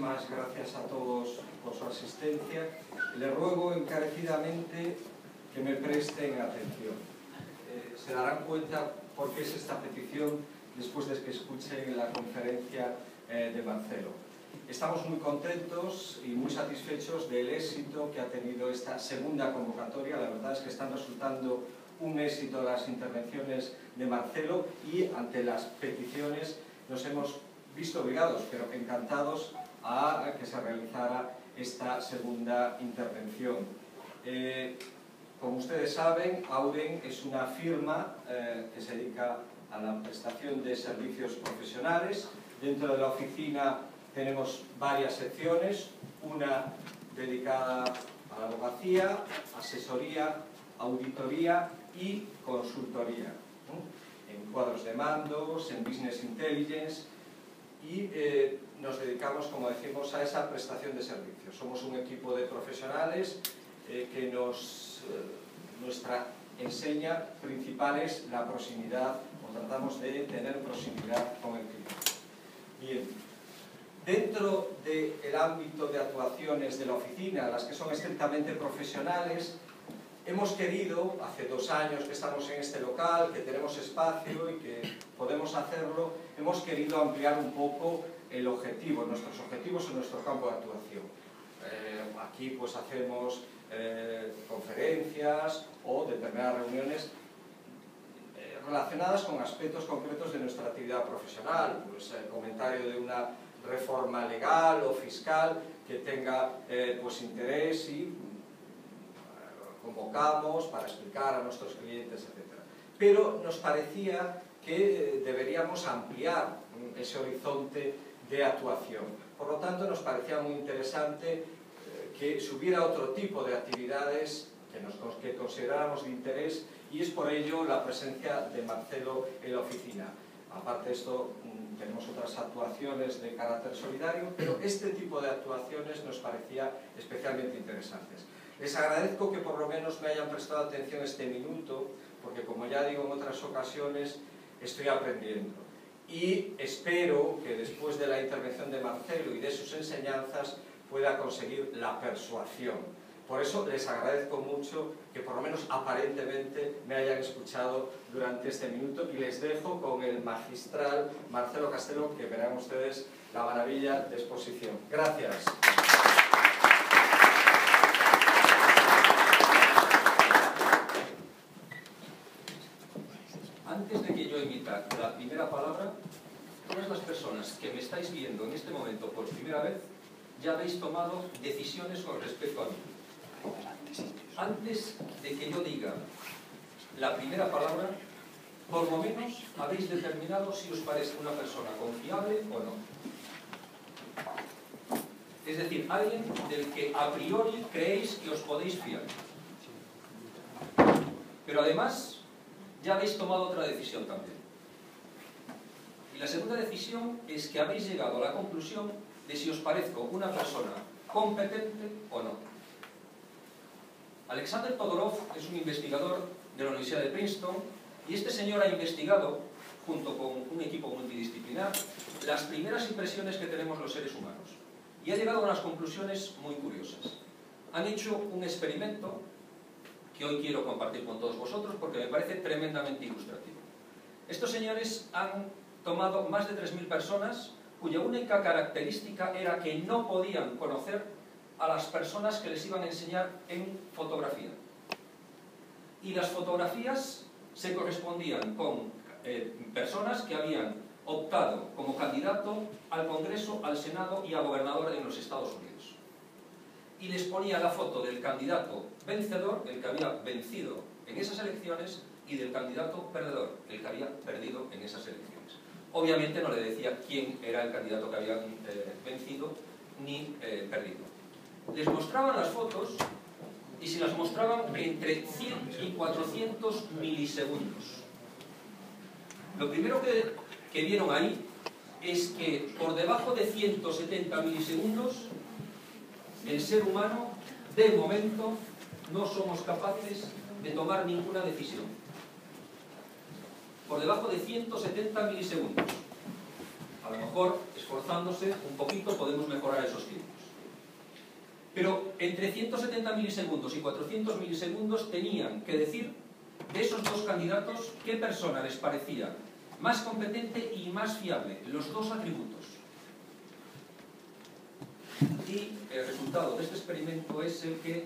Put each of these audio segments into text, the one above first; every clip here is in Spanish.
muchísimas gracias a todos por su asistencia. Les ruego encarecidamente que me presten atención. Se darán cuenta por qué es esta petición después de que escuchen la conferencia de Marcelo. Estamos muy contentos y muy satisfechos del éxito que ha tenido esta segunda convocatoria. La verdad es que están resultando un éxito las intervenciones de Marcelo y ante las peticiones nos hemos visto obligados, pero encantados, a que se realizara esta segunda intervención. Como ustedes saben, Auden es una firma que se dedica a la prestación de servicios profesionales. Dentro de la oficina tenemos varias secciones, una dedicada a la abogacía, asesoría, auditoría y consultoría, en cuadros de mandos, en business intelligence, y nos dedicamos, como decimos, a esa prestación de servicios. Somos un equipo de profesionales que nuestra enseña principal es la proximidad, o tratamos de tener proximidad con el cliente. Bien, dentro del ámbito de actuaciones de la oficina, las que son estrictamente profesionales, hemos querido, hace 2 años que estamos en este local, que tenemos espacio y que podemos hacerlo, hemos querido ampliar un poco el objetivo, nuestros objetivos en nuestro campo de actuación. Aquí pues hacemos conferencias o determinadas reuniones relacionadas con aspectos concretos de nuestra actividad profesional, pues el comentario de una reforma legal o fiscal que tenga pues interés y convocamos para explicar a nuestros clientes, etc. Pero nos parecía que deberíamos ampliar ese horizonte de actuación. Por lo tanto, nos parecía muy interesante que se hubiera otro tipo de actividades que consideráramos de interés, y es por ello la presencia de Marcelo en la oficina. Aparte de esto, tenemos otras actuaciones de carácter solidario, pero este tipo de actuaciones nos parecía especialmente interesantes. Les agradezco que por lo menos me hayan prestado atención este minuto, porque como ya digo en otras ocasiones, estoy aprendiendo. Y espero que después de la intervención de Marcelo y de sus enseñanzas pueda conseguir la persuasión. Por eso les agradezco mucho que por lo menos aparentemente me hayan escuchado durante este minuto, y les dejo con el magistral Marcelo Castelo, que verán ustedes la maravilla de exposición. Gracias. Antes de que yo emita la primera palabra, todas las personas que me estáis viendo en este momento por primera vez ya habéis tomado decisiones con respecto a mí. Antes de que yo diga la primera palabra, por lo menos habéis determinado si os parece una persona confiable o no. Es decir, alguien del que a priori creéis que os podéis fiar. Pero además ya habéis tomado otra decisión también. Y la segunda decisión es que habéis llegado a la conclusión de si os parezco una persona competente o no. Alexander Todorov es un investigador de la Universidad de Princeton, y este señor ha investigado, junto con un equipo multidisciplinar, las primeras impresiones que tenemos los seres humanos. Y ha llegado a unas conclusiones muy curiosas. Han hecho un experimento que hoy quiero compartir con todos vosotros porque me parece tremendamente ilustrativo. Estos señores han tomado más de 3.000 personas cuya única característica era que no podían conocer a las personas que les iban a enseñar en fotografía. Y las fotografías se correspondían con personas que habían optado como candidato al Congreso, al Senado y a gobernador en los Estados Unidos. Y les ponía la foto del candidato vencedor, el que había vencido en esas elecciones, y del candidato perdedor, el que había perdido en esas elecciones. Obviamente no le decía quién era el candidato que habían vencido ni perdido. Les mostraban las fotos, y se las mostraban entre 100 y 400 milisegundos. Lo primero que vieron ahí es que por debajo de 170 milisegundos el ser humano, de momento, no somos capaces de tomar ninguna decisión. Por debajo de 170 milisegundos. A lo mejor, esforzándose un poquito, podemos mejorar esos Pero entre 170 milisegundos y 400 milisegundos tenían que decir de esos dos candidatos qué persona les parecía más competente y más fiable, los dos atributos. Y el resultado de este experimento es el que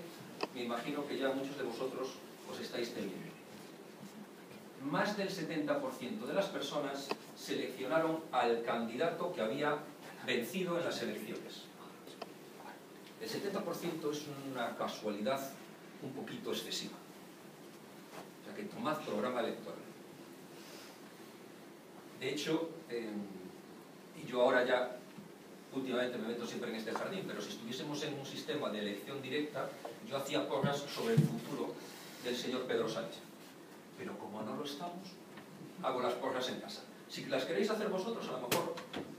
me imagino que ya muchos de vosotros os estáis temiendo. Más del 70% de las personas seleccionaron al candidato que había vencido en las elecciones. El 70% es una casualidad un poquito excesiva. O sea que tomad programa electoral. De hecho, y yo ahora ya últimamente me meto siempre en este jardín, pero si estuviésemos en un sistema de elección directa, yo hacía porras sobre el futuro del señor Pedro Sánchez. Pero como no lo estamos, hago las porras en casa. Si las queréis hacer vosotros, a lo mejor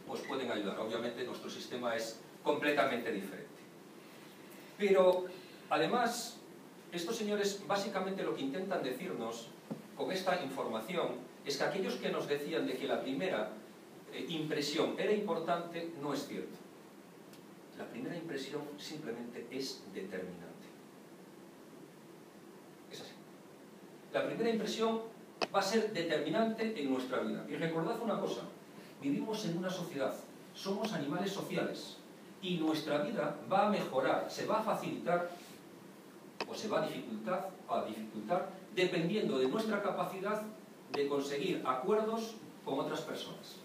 os pueden ayudar. Obviamente nuestro sistema es completamente diferente. Pero, además, estos señores básicamente lo que intentan decirnos con esta información es que aquellos que nos decían de que la primera impresión era importante, no es cierto. La primera impresión simplemente es determinante. Es así. La primera impresión va a ser determinante en nuestra vida. Y recordad una cosa, vivimos en una sociedad, somos animales sociales y nuestra vida va a mejorar, se va a facilitar o se va a dificultar dependiendo de nuestra capacidad de conseguir acuerdos con otras personas.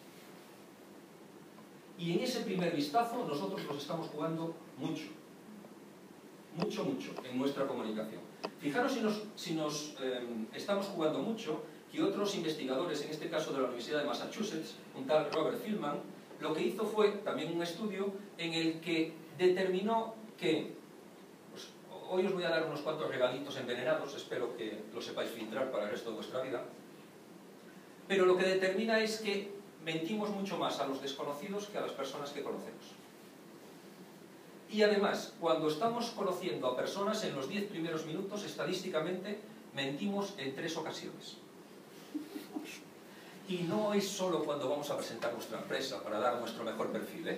Y en ese primer vistazo nosotros nos estamos jugando mucho en nuestra comunicación. Fijaros si nos estamos jugando mucho, que otros investigadores, en este caso de la Universidad de Massachusetts, un tal Robert Feldman, lo que hizo fue también un estudio en el que determinó que, pues, hoy os voy a dar unos cuantos regalitos envenenados, espero que lo sepáis filtrar para el resto de vuestra vida, pero lo que determina es que mentimos mucho más a los desconocidos que a las personas que conocemos. Y además, cuando estamos conociendo a personas en los 10 primeros minutos, estadísticamente, mentimos en 3 ocasiones. Y no es solo cuando vamos a presentar nuestra empresa para dar nuestro mejor perfil,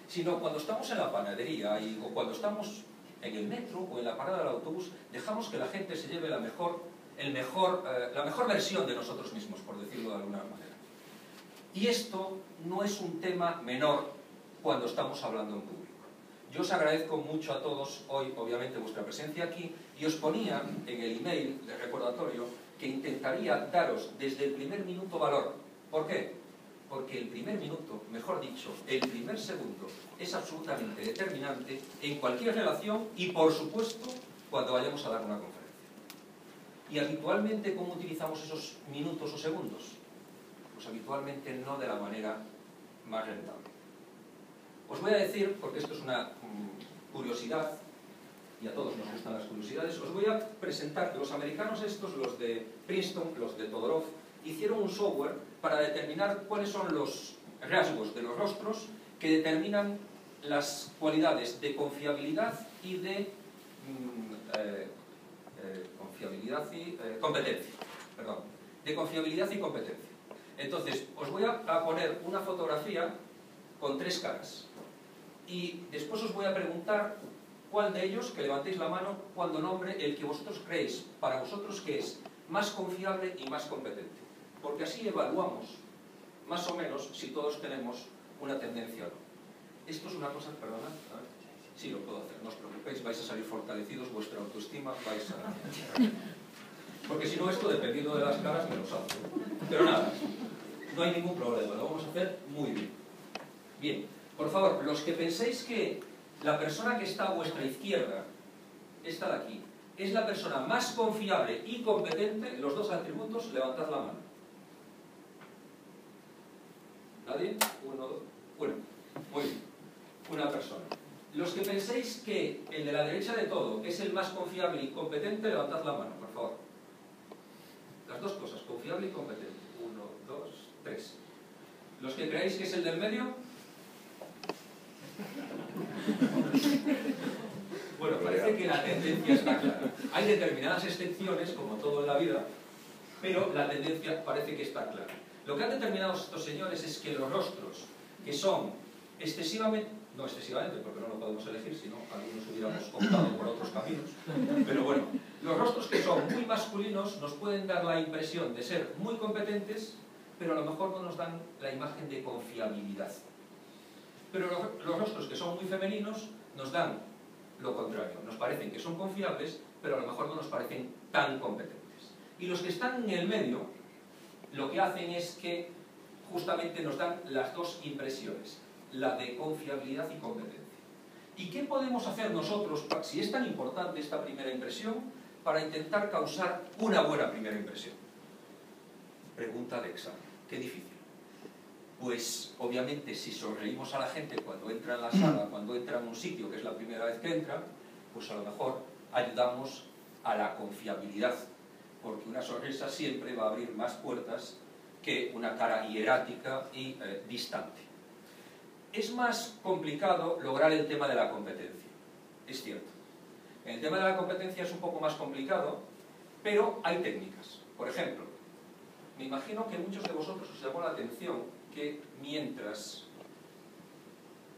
sino cuando estamos en la panadería o cuando estamos en el metro o en la parada del autobús, dejamos que la gente se lleve la mejor versión de nosotros mismos, por decirlo de alguna manera. Y esto no es un tema menor cuando estamos hablando en público. Yo os agradezco mucho a todos hoy, obviamente, vuestra presencia aquí, y os ponía en el email de recordatorio que intentaría daros desde el primer minuto valor. ¿Por qué? Porque el primer minuto, mejor dicho, el primer segundo, es absolutamente determinante en cualquier relación y, por supuesto, cuando vayamos a dar una conferencia. Y habitualmente, ¿cómo utilizamos esos minutos o segundos? Pues habitualmente no de la manera más rentable. Os voy a decir, porque esto es una curiosidad, y a todos nos gustan las curiosidades, os voy a presentar que los americanos estos, los de Princeton, los de Todorov, hicieron un software para determinar cuáles son los rasgos de los rostros que determinan las cualidades de confiabilidad y de competencia. Perdón, de confiabilidad y competencia. Entonces, os voy a poner una fotografía con 3 caras. Y después os voy a preguntar cuál de ellos, que levantéis la mano, cuando nombre el que vosotros creéis, para vosotros que es más confiable y más competente. Porque así evaluamos, más o menos, si todos tenemos una tendencia o no. Esto es una cosa, perdonad, a ver, sí lo puedo hacer, no os preocupéis, vais a salir fortalecidos, vuestra autoestima vais a... Porque si no, esto, dependiendo de las caras, me lo salto. Pero nada, no hay ningún problema, lo vamos a hacer muy bien. Bien, por favor, los que penséis que la persona que está a vuestra izquierda, esta de aquí, es la persona más confiable y competente, los 2 atributos, levantad la mano. ¿Nadie? 1, 2, 1. Muy bien. Una persona. Los que penséis que el de la derecha de todo es el más confiable y competente, levantad la mano, por favor. Las 2 cosas, confiable y competente. 1, 2, 3. Los que creéis que es el del medio... Bueno, parece que la tendencia está clara. Hay determinadas excepciones, como todo en la vida, pero la tendencia parece que está clara. Lo que han determinado estos señores es que los rostros que son excesivamente... no excesivamente, porque no lo podemos elegir, sino algunos hubiéramos optado por otros caminos, pero bueno, los rostros que son muy masculinos nos pueden dar la impresión de ser muy competentes, pero a lo mejor no nos dan la imagen de confiabilidad. Pero los rostros que son muy femeninos nos dan lo contrario, nos parecen que son confiables, pero a lo mejor no nos parecen tan competentes. Y los que están en el medio, lo que hacen es que justamente nos dan las dos impresiones, la de confiabilidad y competencia. ¿Y qué podemos hacer nosotros, si es tan importante esta primera impresión, para intentar causar una buena primera impresión? Pregunta de examen. Qué difícil. Pues, obviamente, si sonreímos a la gente cuando entra en la sala, cuando entra en un sitio, que es la primera vez que entra, pues a lo mejor ayudamos a la confiabilidad, porque una sonrisa siempre va a abrir más puertas que una cara hierática y distante. Es más complicado lograr el tema de la competencia, es cierto. El tema de la competencia es un poco más complicado, pero hay técnicas. Por ejemplo, me imagino que a muchos de vosotros os llamó la atención que mientras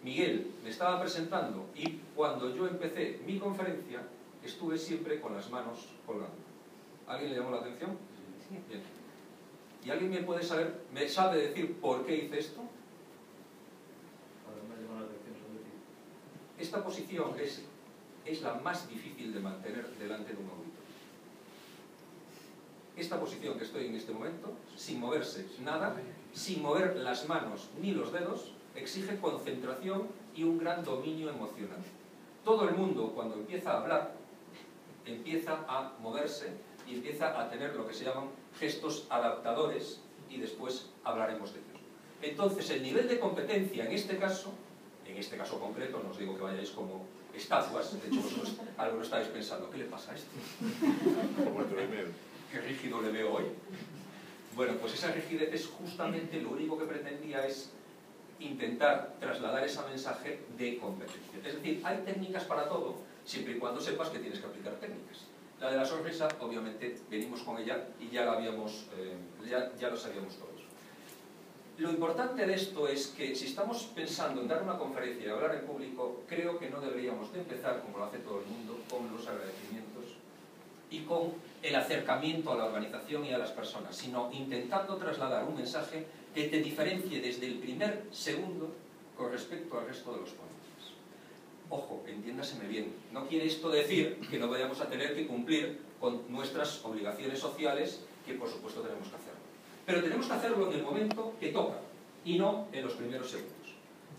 Miguel me estaba presentando y cuando yo empecé mi conferencia, estuve siempre con las manos colgando. ¿Alguien le llamó la atención? Sí. Bien. ¿Y alguien me sabe decir por qué hice esto? Me llamó la atención sobre ti. Esta posición es la más difícil de mantener delante de un auditor. Esta posición que estoy en este momento, sin moverse nada, sin mover las manos ni los dedos, exige concentración y un gran dominio emocional. Todo el mundo, cuando empieza a hablar, empieza a moverse y empieza a tener lo que se llaman gestos adaptadores, y después hablaremos de ellos. Entonces, el nivel de competencia en este caso concreto, no os digo que vayáis como estatuas, de hecho vosotros algunos estáis pensando, ¿qué le pasa a esto? Qué rígido le veo hoy. Bueno, pues esa rigidez es justamente lo único que pretendía, es intentar trasladar ese mensaje de competencia. Es decir, hay técnicas para todo, siempre y cuando sepas que tienes que aplicar técnicas. La de la sonrisa, obviamente, venimos con ella y ya la habíamos, ya lo sabíamos todos. Lo importante de esto es que si estamos pensando en dar una conferencia y hablar en público, creo que no deberíamos de empezar, como lo hace todo el mundo, con los agradecimientos y con el acercamiento a la organización y a las personas, sino intentando trasladar un mensaje que te diferencie desde el primer segundo con respecto al resto de los ponentes. Ojo, entiéndaseme bien, no quiere esto decir que no vayamos a tener que cumplir con nuestras obligaciones sociales, que por supuesto tenemos que hacerlo. Pero tenemos que hacerlo en el momento que toca, y no en los primeros segundos.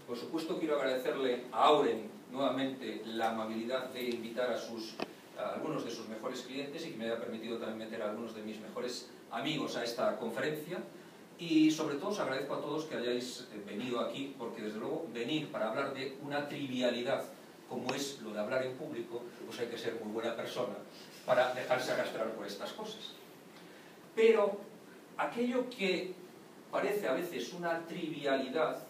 Por supuesto quiero agradecerle a Auren nuevamente la amabilidad de invitar a algunos de sus mejores clientes y que me haya permitido también meter a algunos de mis mejores amigos a esta conferencia. Y sobre todo os agradezco a todos que hayáis venido aquí, porque desde luego venir para hablar de una trivialidad como es lo de hablar en público, pues hay que ser muy buena persona para dejarse arrastrar por estas cosas. Pero aquello que parece a veces una trivialidad,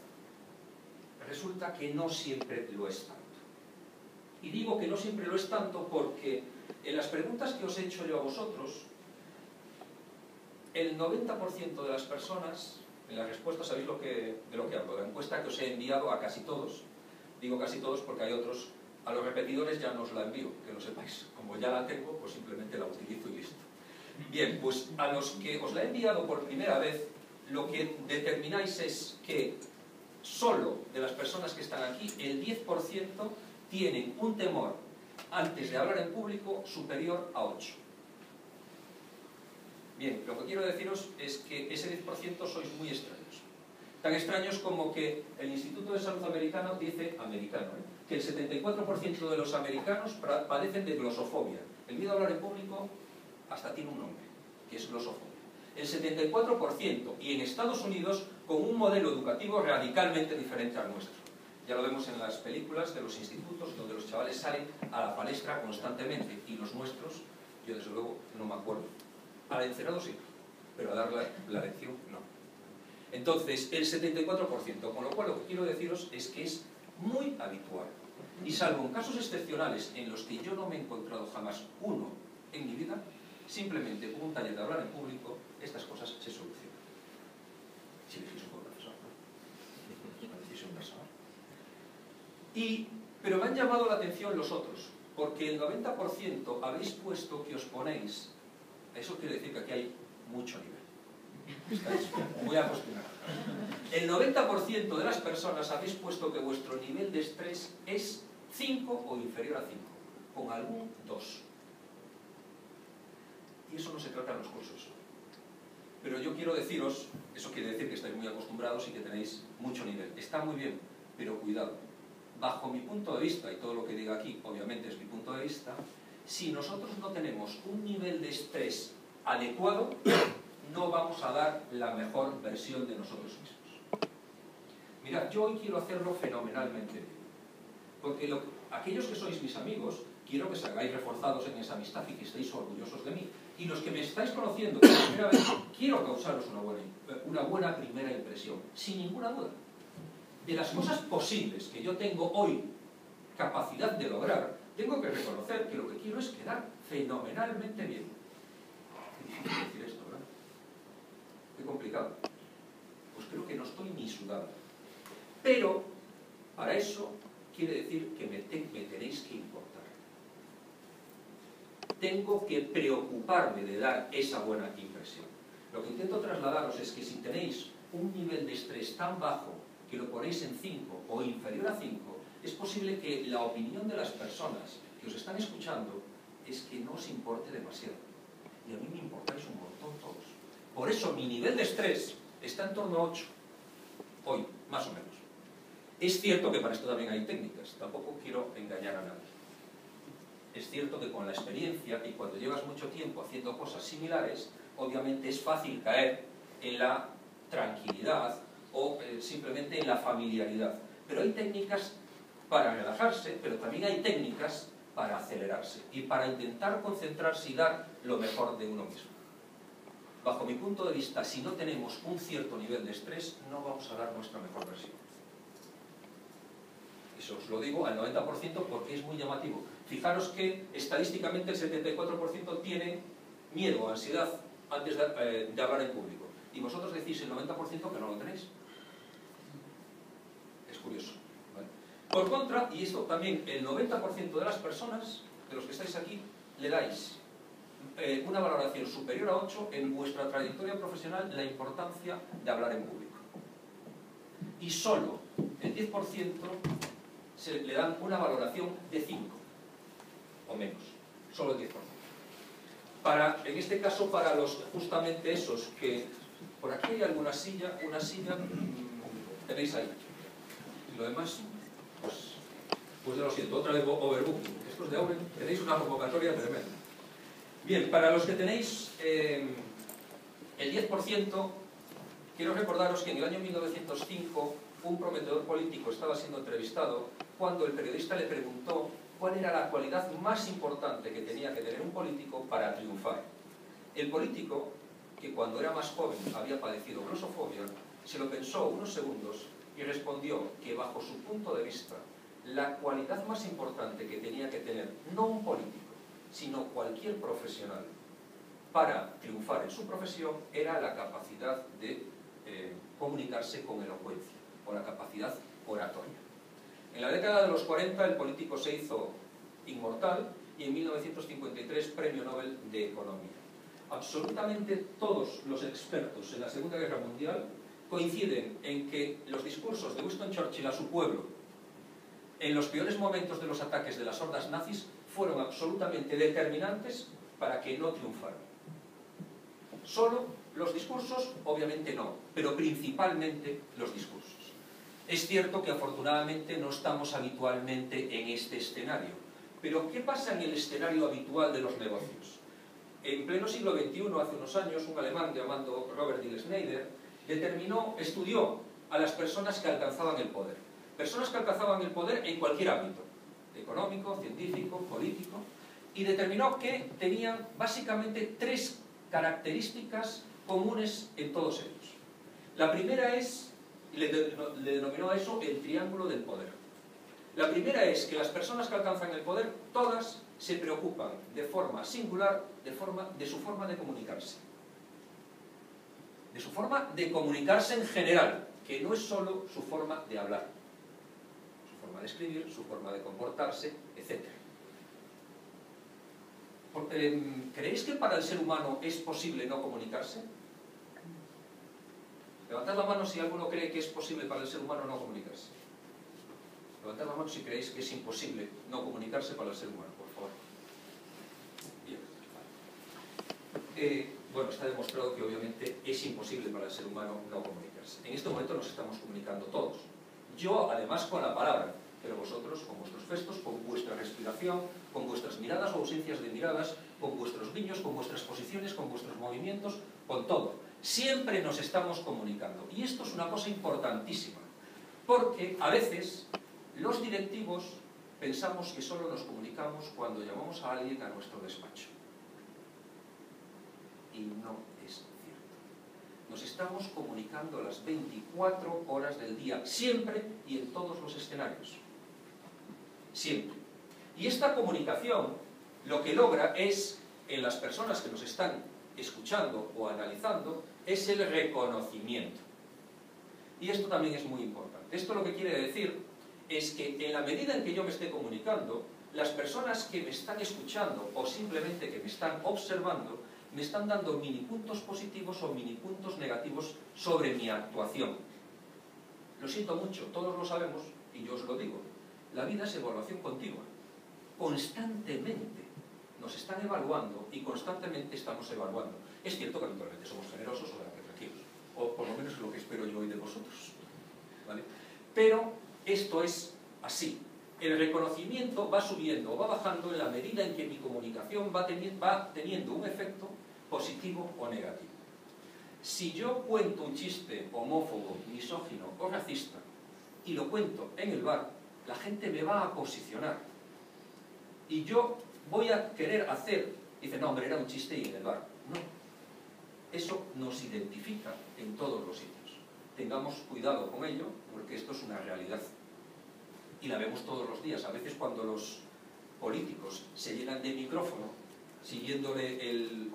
resulta que no siempre lo es tanto. Y digo que no siempre lo es tanto porque en las preguntas que os he hecho yo a vosotros, el 90% de las personas, en las respuestas, sabéis de lo que hablo, la encuesta que os he enviado a casi todos, digo casi todos porque hay otros, a los repetidores ya no os la envío, que lo sepáis, como ya la tengo, pues simplemente la utilizo y listo. Bien, pues a los que os la he enviado por primera vez, lo que determináis es que solo de las personas que están aquí, el 10% tienen un temor antes de hablar en público superior a 8. Bien, lo que quiero deciros es que ese 10% sois muy extraños. Tan extraños como que el Instituto de Salud Americano dice, que el 74% de los americanos padecen de glosofobia. El miedo a hablar en público hasta tiene un nombre, que es glosofobia. El 74%, y en Estados Unidos con un modelo educativo radicalmente diferente al nuestro. Ya lo vemos en las películas de los institutos donde los chavales salen a la palestra constantemente, y los nuestros, yo desde luego no me acuerdo. Al encerrado sí, pero a dar la lección no. Entonces, el 74%, con lo cual lo que quiero deciros es que es muy habitual. Y salvo en casos excepcionales en los que yo no me he encontrado jamás uno en mi vida, simplemente con un taller de hablar en público, estas cosas se solucionan. Si elegís un buen profesor, ¿no? Es una decisión personal. Pero me han llamado la atención los otros, porque el 90% habéis puesto que os ponéis, eso quiere decir que aquí hay mucho nivel. Estáis muy acostumbrados. El 90% de las personas habéis puesto que vuestro nivel de estrés es 5 o inferior a 5, con algún 2. Y eso no se trata en los cursos. Pero yo quiero deciros, eso quiere decir que estáis muy acostumbrados y que tenéis mucho nivel. Está muy bien, pero cuidado. Bajo mi punto de vista, y todo lo que diga aquí obviamente es mi punto de vista, si nosotros no tenemos un nivel de estrés adecuado, no vamos a dar la mejor versión de nosotros mismos. Mirad, yo hoy quiero hacerlo fenomenalmente bien. Porque aquellos que sois mis amigos, quiero que salgáis reforzados en esa amistad y que estéis orgullosos de mí. Y los que me estáis conociendo por primera vez, quiero causaros una buena primera impresión, sin ninguna duda. De las cosas posibles que yo tengo hoy capacidad de lograr, tengo que reconocer que lo que quiero es quedar fenomenalmente bien. Qué difícil decir esto, ¿verdad? Qué complicado. Pues creo que no estoy ni sudado. Pero, para eso, quiere decir que me tenéis que importar. Tengo que preocuparme de dar esa buena impresión. Lo que intento trasladaros es que si tenéis un nivel de estrés tan bajo que lo ponéis en 5 o inferior a 5, es posible que la opinión de las personas que os están escuchando es que no os importe demasiado. Y a mí me importáis un montón todos. Por eso mi nivel de estrés está en torno a 8. Hoy, más o menos. Es cierto que para esto también hay técnicas. Tampoco quiero engañar a nadie. Es cierto que con la experiencia y cuando llevas mucho tiempo haciendo cosas similares, obviamente es fácil caer en la tranquilidad o simplemente en la familiaridad. Pero hay técnicas para relajarse, pero también hay técnicas para acelerarse y para intentar concentrarse y dar lo mejor de uno mismo. Bajo mi punto de vista, si no tenemos un cierto nivel de estrés, no vamos a dar nuestra mejor versión. Eso os lo digo al 90% porque es muy llamativo. Fijaros que estadísticamente el 74% tiene miedo o ansiedad antes de hablar en público. Y vosotros decís el 90% que no lo tenéis. Es curioso, ¿vale? Por contra, y esto también, el 90% de las personas, de los que estáis aquí, le dais una valoración superior a 8 en vuestra trayectoria profesional la importancia de hablar en público. Y solo el 10% le dan una valoración de 5 o menos, solo el 10%. En este caso, para los justamente esos que... Por aquí hay alguna silla, una silla tenéis ahí. Y lo demás, pues lo siento, otra vez overbooking. Estos de Auren tenéis una convocatoria tremenda. Bien, para los que tenéis el 10%, quiero recordaros que en el año 1905 un prometedor político estaba siendo entrevistado cuando el periodista le preguntó cuál era la cualidad más importante que tenía que tener un político para triunfar. El político, que cuando era más joven había padecido glosofobia, se lo pensó unos segundos y respondió que bajo su punto de vista la cualidad más importante que tenía que tener no un político, sino cualquier profesional para triunfar en su profesión era la capacidad de comunicarse con elocuencia o la capacidad oratoria. En la década de los 40 el político se hizo inmortal y en 1953 Premio Nobel de Economía. Absolutamente todos los expertos en la Segunda Guerra Mundial coinciden en que los discursos de Winston Churchill a su pueblo en los peores momentos de los ataques de las hordas nazis fueron absolutamente determinantes para que no triunfaran. Solo los discursos, obviamente no, pero principalmente los discursos. Es cierto que afortunadamente no estamos habitualmente en este escenario, pero ¿qué pasa en el escenario habitual de los negocios? En pleno siglo XXI, hace unos años, un alemán llamado Robert D. Schneider estudió a las personas que alcanzaban el poder. Personas que alcanzaban el poder en cualquier ámbito, económico, científico, político, y determinó que tenían básicamente 3 características comunes en todos ellos. La primera es, le denominó a eso el triángulo del poder. La primera es que las personas que alcanzan el poder, todas se preocupan de forma singular de su forma de comunicarse. De su forma de comunicarse en general, que no es solo su forma de hablar. forma de escribir, su forma de comportarse, etc. ¿Creéis que para el ser humano es posible no comunicarse? Levantad la mano si alguno cree que es posible para el ser humano no comunicarse. Levantad la mano si creéis que es imposible no comunicarse para el ser humano, por favor. Bien. Bueno, está demostrado que obviamente es imposible para el ser humano no comunicarse. En este momento nos estamos comunicando todos. Yo, además, con la palabra, pero vosotros con vuestros gestos, con vuestra respiración, con vuestras miradas o ausencias de miradas, con vuestros guiños, con vuestras posiciones, con vuestros movimientos, con todo. Siempre nos estamos comunicando. Y esto es una cosa importantísima, porque a veces los directivos pensamos que solo nos comunicamos cuando llamamos a alguien a nuestro despacho. Y no es cierto. Nos estamos comunicando las 24 horas del día, siempre y en todos los escenarios. Siempre. Y esta comunicación lo que logra es, en las personas que nos están escuchando o analizando, es el reconocimiento. Y esto también es muy importante. Esto lo que quiere decir es que en la medida en que yo me esté comunicando, las personas que me están escuchando o simplemente que me están observando, me están dando mini puntos positivos o mini puntos negativos sobre mi actuación. Lo siento mucho, todos lo sabemos, y yo os lo digo. La vida es evaluación continua. Constantemente nos están evaluando y constantemente estamos evaluando. Es cierto que habitualmente somos generosos o tranquilos, o por lo menos es lo que espero yo hoy de vosotros, ¿vale? Pero esto es así. El reconocimiento va subiendo o va bajando en la medida en que mi comunicación va teniendo un efecto positivo o negativo. Si yo cuento un chiste homófobo, misógino o racista y lo cuento en el bar, la gente me va a posicionar. Y yo voy a querer hacer, dice, no, hombre, era un chiste y en el bar. No. Eso nos identifica en todos los sitios. Tengamos cuidado con ello, porque esto es una realidad. Y la vemos todos los días. A veces cuando los políticos se llenan de micrófono, siguiéndole el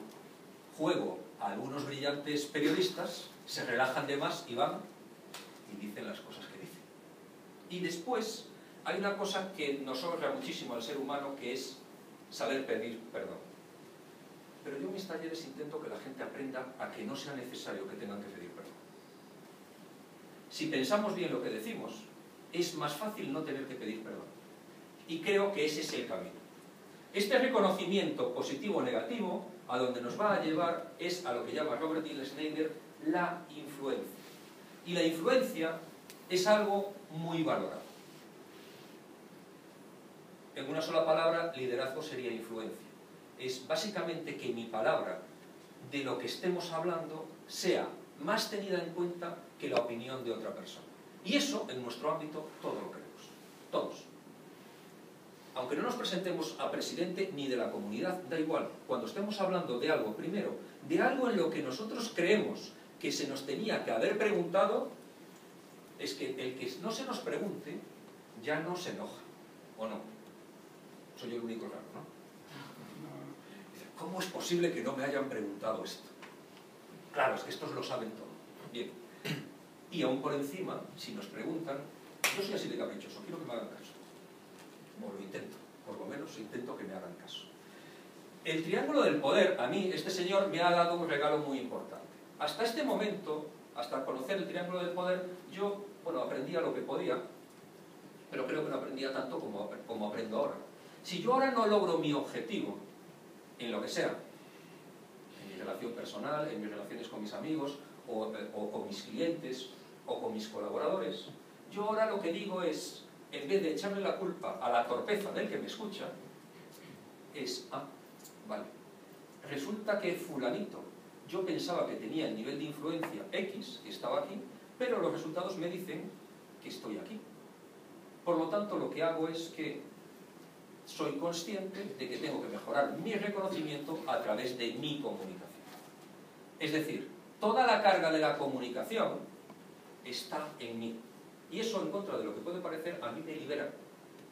juego a algunos brillantes periodistas, se relajan de más y van y dicen las cosas que dicen. Y después hay una cosa que nos honra muchísimo al ser humano, que es saber pedir perdón. Pero yo en mis talleres intento que la gente aprenda a que no sea necesario que tengan que pedir perdón. Si pensamos bien lo que decimos, es más fácil no tener que pedir perdón. Y creo que ese es el camino. Este reconocimiento positivo o negativo, a donde nos va a llevar, es a lo que llama Robert D. Schneider la influencia. Y la influencia es algo muy valorado. En una sola palabra, liderazgo sería influencia. Es básicamente que mi palabra, de lo que estemos hablando, sea más tenida en cuenta que la opinión de otra persona. Y eso, en nuestro ámbito, todos lo queremos. Todos. Aunque no nos presentemos a presidente ni de la comunidad, da igual. Cuando estemos hablando de algo, primero, de algo en lo que nosotros creemos que se nos tenía que haber preguntado, es que el que no se nos pregunte ya no se enoja, ¿o no? Soy yo el único raro, ¿no? ¿Cómo es posible que no me hayan preguntado esto? Claro, es que estos lo saben todo. Bien. Y aún por encima, si nos preguntan, yo soy así de caprichoso, quiero que me hagan caso. O lo intento, por lo menos intento que me hagan caso. El triángulo del poder, a mí, este señor me ha dado un regalo muy importante. Hasta este momento, hasta conocer el triángulo del poder, yo, bueno, aprendía lo que podía, pero creo que no aprendía tanto como aprendo ahora. Si yo ahora no logro mi objetivo, en lo que sea, en mi relación personal, en mis relaciones con mis amigos, o con mis clientes, o con mis colaboradores, yo ahora lo que digo es, en vez de echarle la culpa a la torpeza del que me escucha, es, vale, resulta que fulanito, yo pensaba que tenía el nivel de influencia X, que estaba aquí, pero los resultados me dicen que estoy aquí. Por lo tanto, lo que hago es que soy consciente de que tengo que mejorar mi reconocimiento a través de mi comunicación. Es decir, toda la carga de la comunicación está en mí. Y eso, en contra de lo que puede parecer, a mí me libera.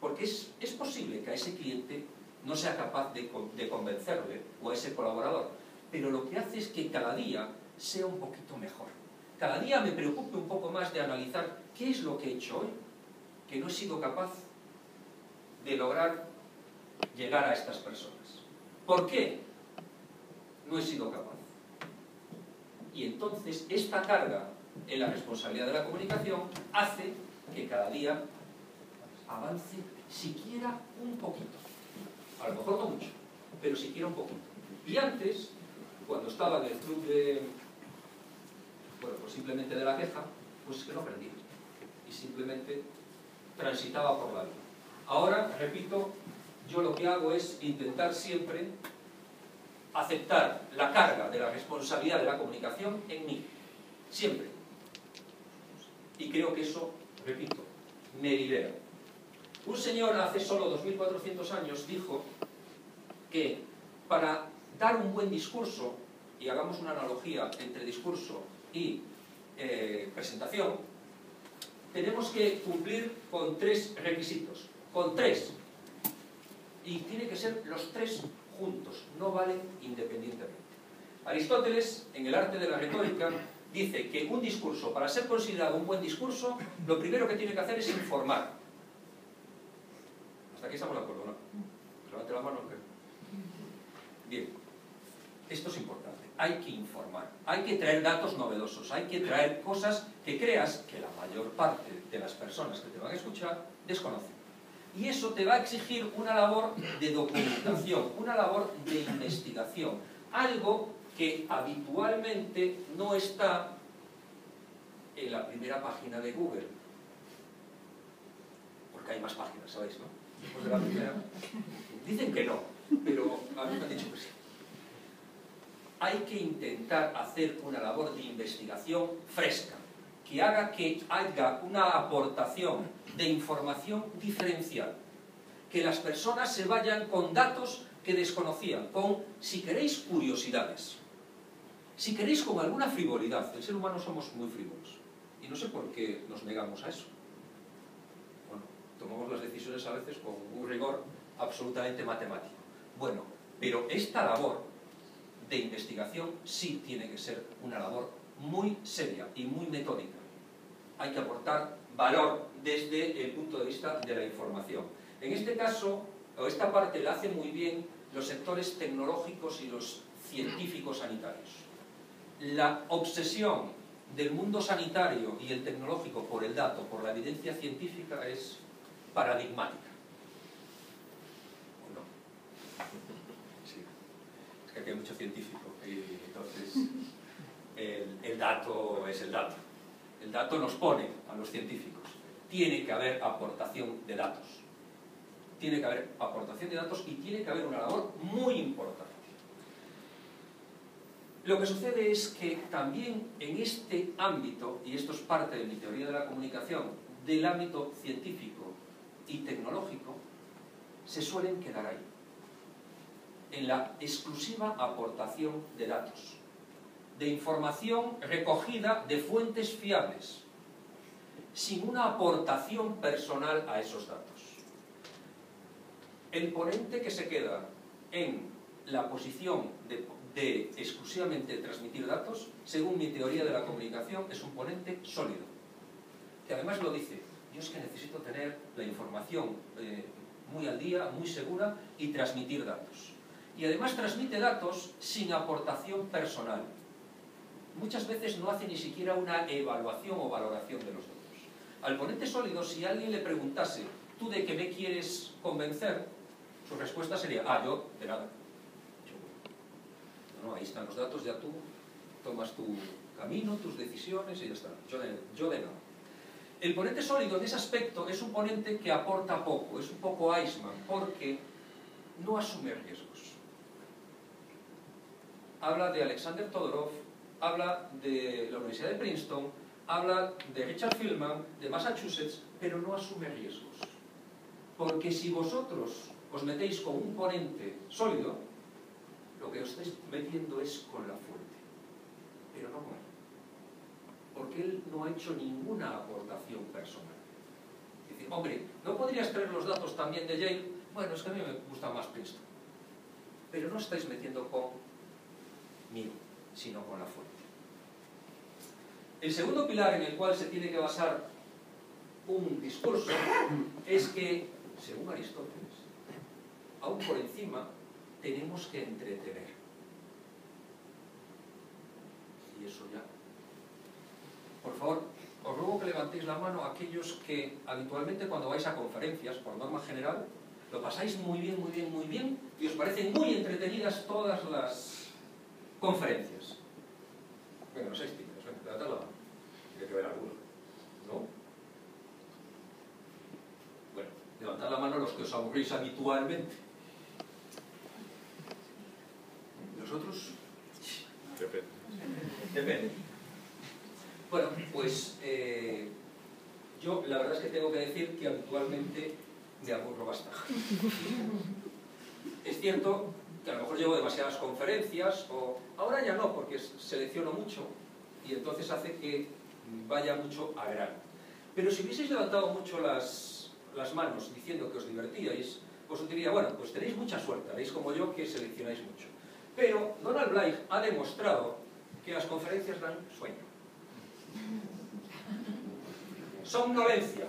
Porque es posible que a ese cliente no sea capaz de convencerle, o a ese colaborador, pero lo que hace es que cada día sea un poquito mejor. Cada día me preocupe un poco más de analizar qué es lo que he hecho hoy que no he sido capaz de lograr llegar a estas personas. ¿Por qué no he sido capaz? Y entonces esta carga en la responsabilidad de la comunicación hace que cada día avance siquiera un poquito. A lo mejor no mucho, pero siquiera un poquito. Y antes, cuando estaba en el club de, bueno, pues simplemente de la queja, pues es que no aprendía. Y simplemente transitaba por la vida. Ahora, repito, yo lo que hago es intentar siempre aceptar la carga de la responsabilidad de la comunicación en mí. Siempre. Y creo que eso, repito, me libera. Un señor hace solo 2400 años dijo que para dar un buen discurso, y hagamos una analogía entre discurso y presentación, tenemos que cumplir con 3 requisitos. Con 3. Y tiene que ser los 3 juntos, no valen independientemente. Aristóteles, en el arte de la retórica, dice que un discurso, para ser considerado un buen discurso, lo primero que tiene que hacer es informar. Hasta aquí estamos de acuerdo, ¿no? Levante la mano. Bien, esto es importante. Hay que informar, hay que traer datos novedosos, hay que traer cosas que creas que la mayor parte de las personas que te van a escuchar desconocen. Y eso te va a exigir una labor de documentación, una labor de investigación, algo que habitualmente no está en la primera página de Google. Porque hay más páginas, ¿sabéis, no? Después de la primera. Dicen que no, pero a mí me han dicho que sí. Hay que intentar hacer una labor de investigación fresca, que haga que haya una aportación de información diferencial, que las personas se vayan con datos que desconocían, con, si queréis, curiosidades, si queréis, con alguna frivolidad. El ser humano somos muy frívolos, y no sé por qué nos negamos a eso. Bueno, tomamos las decisiones a veces con un rigor absolutamente matemático. Bueno, pero esta labor de investigación sí tiene que ser una labor muy seria y muy metódica. Hay que aportar valor desde el punto de vista de la información. En este caso, o esta parte la hacen muy bien los sectores tecnológicos y los científicos sanitarios. La obsesión del mundo sanitario y el tecnológico por el dato, por la evidencia científica, es paradigmática. ¿O no? Sí. Es que aquí hay mucho científico y entonces el dato es el dato. El dato nos pone a los científicos. Tiene que haber aportación de datos. Tiene que haber aportación de datos y tiene que haber una labor muy importante. Lo que sucede es que también en este ámbito, y esto es parte de mi teoría de la comunicación, del ámbito científico y tecnológico, se suelen quedar ahí, en la exclusiva aportación de datos, de información recogida de fuentes fiables, sin una aportación personal a esos datos. El ponente que se queda en la posición de exclusivamente transmitir datos, según mi teoría de la comunicación, es un ponente sólido, que además lo dice: yo es que necesito tener la información muy al día, muy segura, y transmitir datos. Y además transmite datos sin aportación personal. Muchas veces no hace ni siquiera una evaluación o valoración de los datos. Al ponente sólido, si alguien le preguntase: ¿tú de qué me quieres convencer?, su respuesta sería: yo de nada. No, ahí están los datos, ya tú tomas tu camino, tus decisiones y ya está. Yo de nada. El ponente sólido en ese aspecto es un ponente que aporta poco, es un poco Eichmann, porque no asume riesgos. Habla de Alexander Todorov, habla de la Universidad de Princeton, habla de Richard Feldman, de Massachusetts, pero no asume riesgos. Porque si vosotros os metéis con un ponente sólido, lo que os estáis metiendo es con la fuente, pero no con él. Porque él no ha hecho ninguna aportación personal. Es decir, hombre, ¿no podrías traer los datos también de Yale? Bueno, es que a mí me gusta más Princeton. Pero no estáis metiendo conmigo, sino con la fuente. El segundo pilar en el cual se tiene que basar un discurso es que, según Aristóteles, aún por encima tenemos que entretener. Y eso ya. Por favor, os ruego que levantéis la mano a aquellos que habitualmente cuando vais a conferencias, por norma general, lo pasáis muy bien, muy bien, muy bien, y os parecen muy entretenidas todas las conferencias. Venga, no seáis tímidos, venga, levantad la mano. Tiene que ver alguno, ¿no? Bueno, levantad la mano los que os aburrís habitualmente. ¿Los otros? Depende. Bueno, pues yo la verdad es que tengo que decir que habitualmente me aburro bastante. Es cierto que a lo mejor llevo demasiadas conferencias, o ahora ya no, porque selecciono mucho y entonces hace que vaya mucho a grano. Pero si hubieseis levantado mucho las manos diciendo que os divertíais, os diría, bueno, pues tenéis mucha suerte, haréis como yo que seleccionáis mucho. Pero Donald Blythe ha demostrado que las conferencias dan sueño. Somnolencia.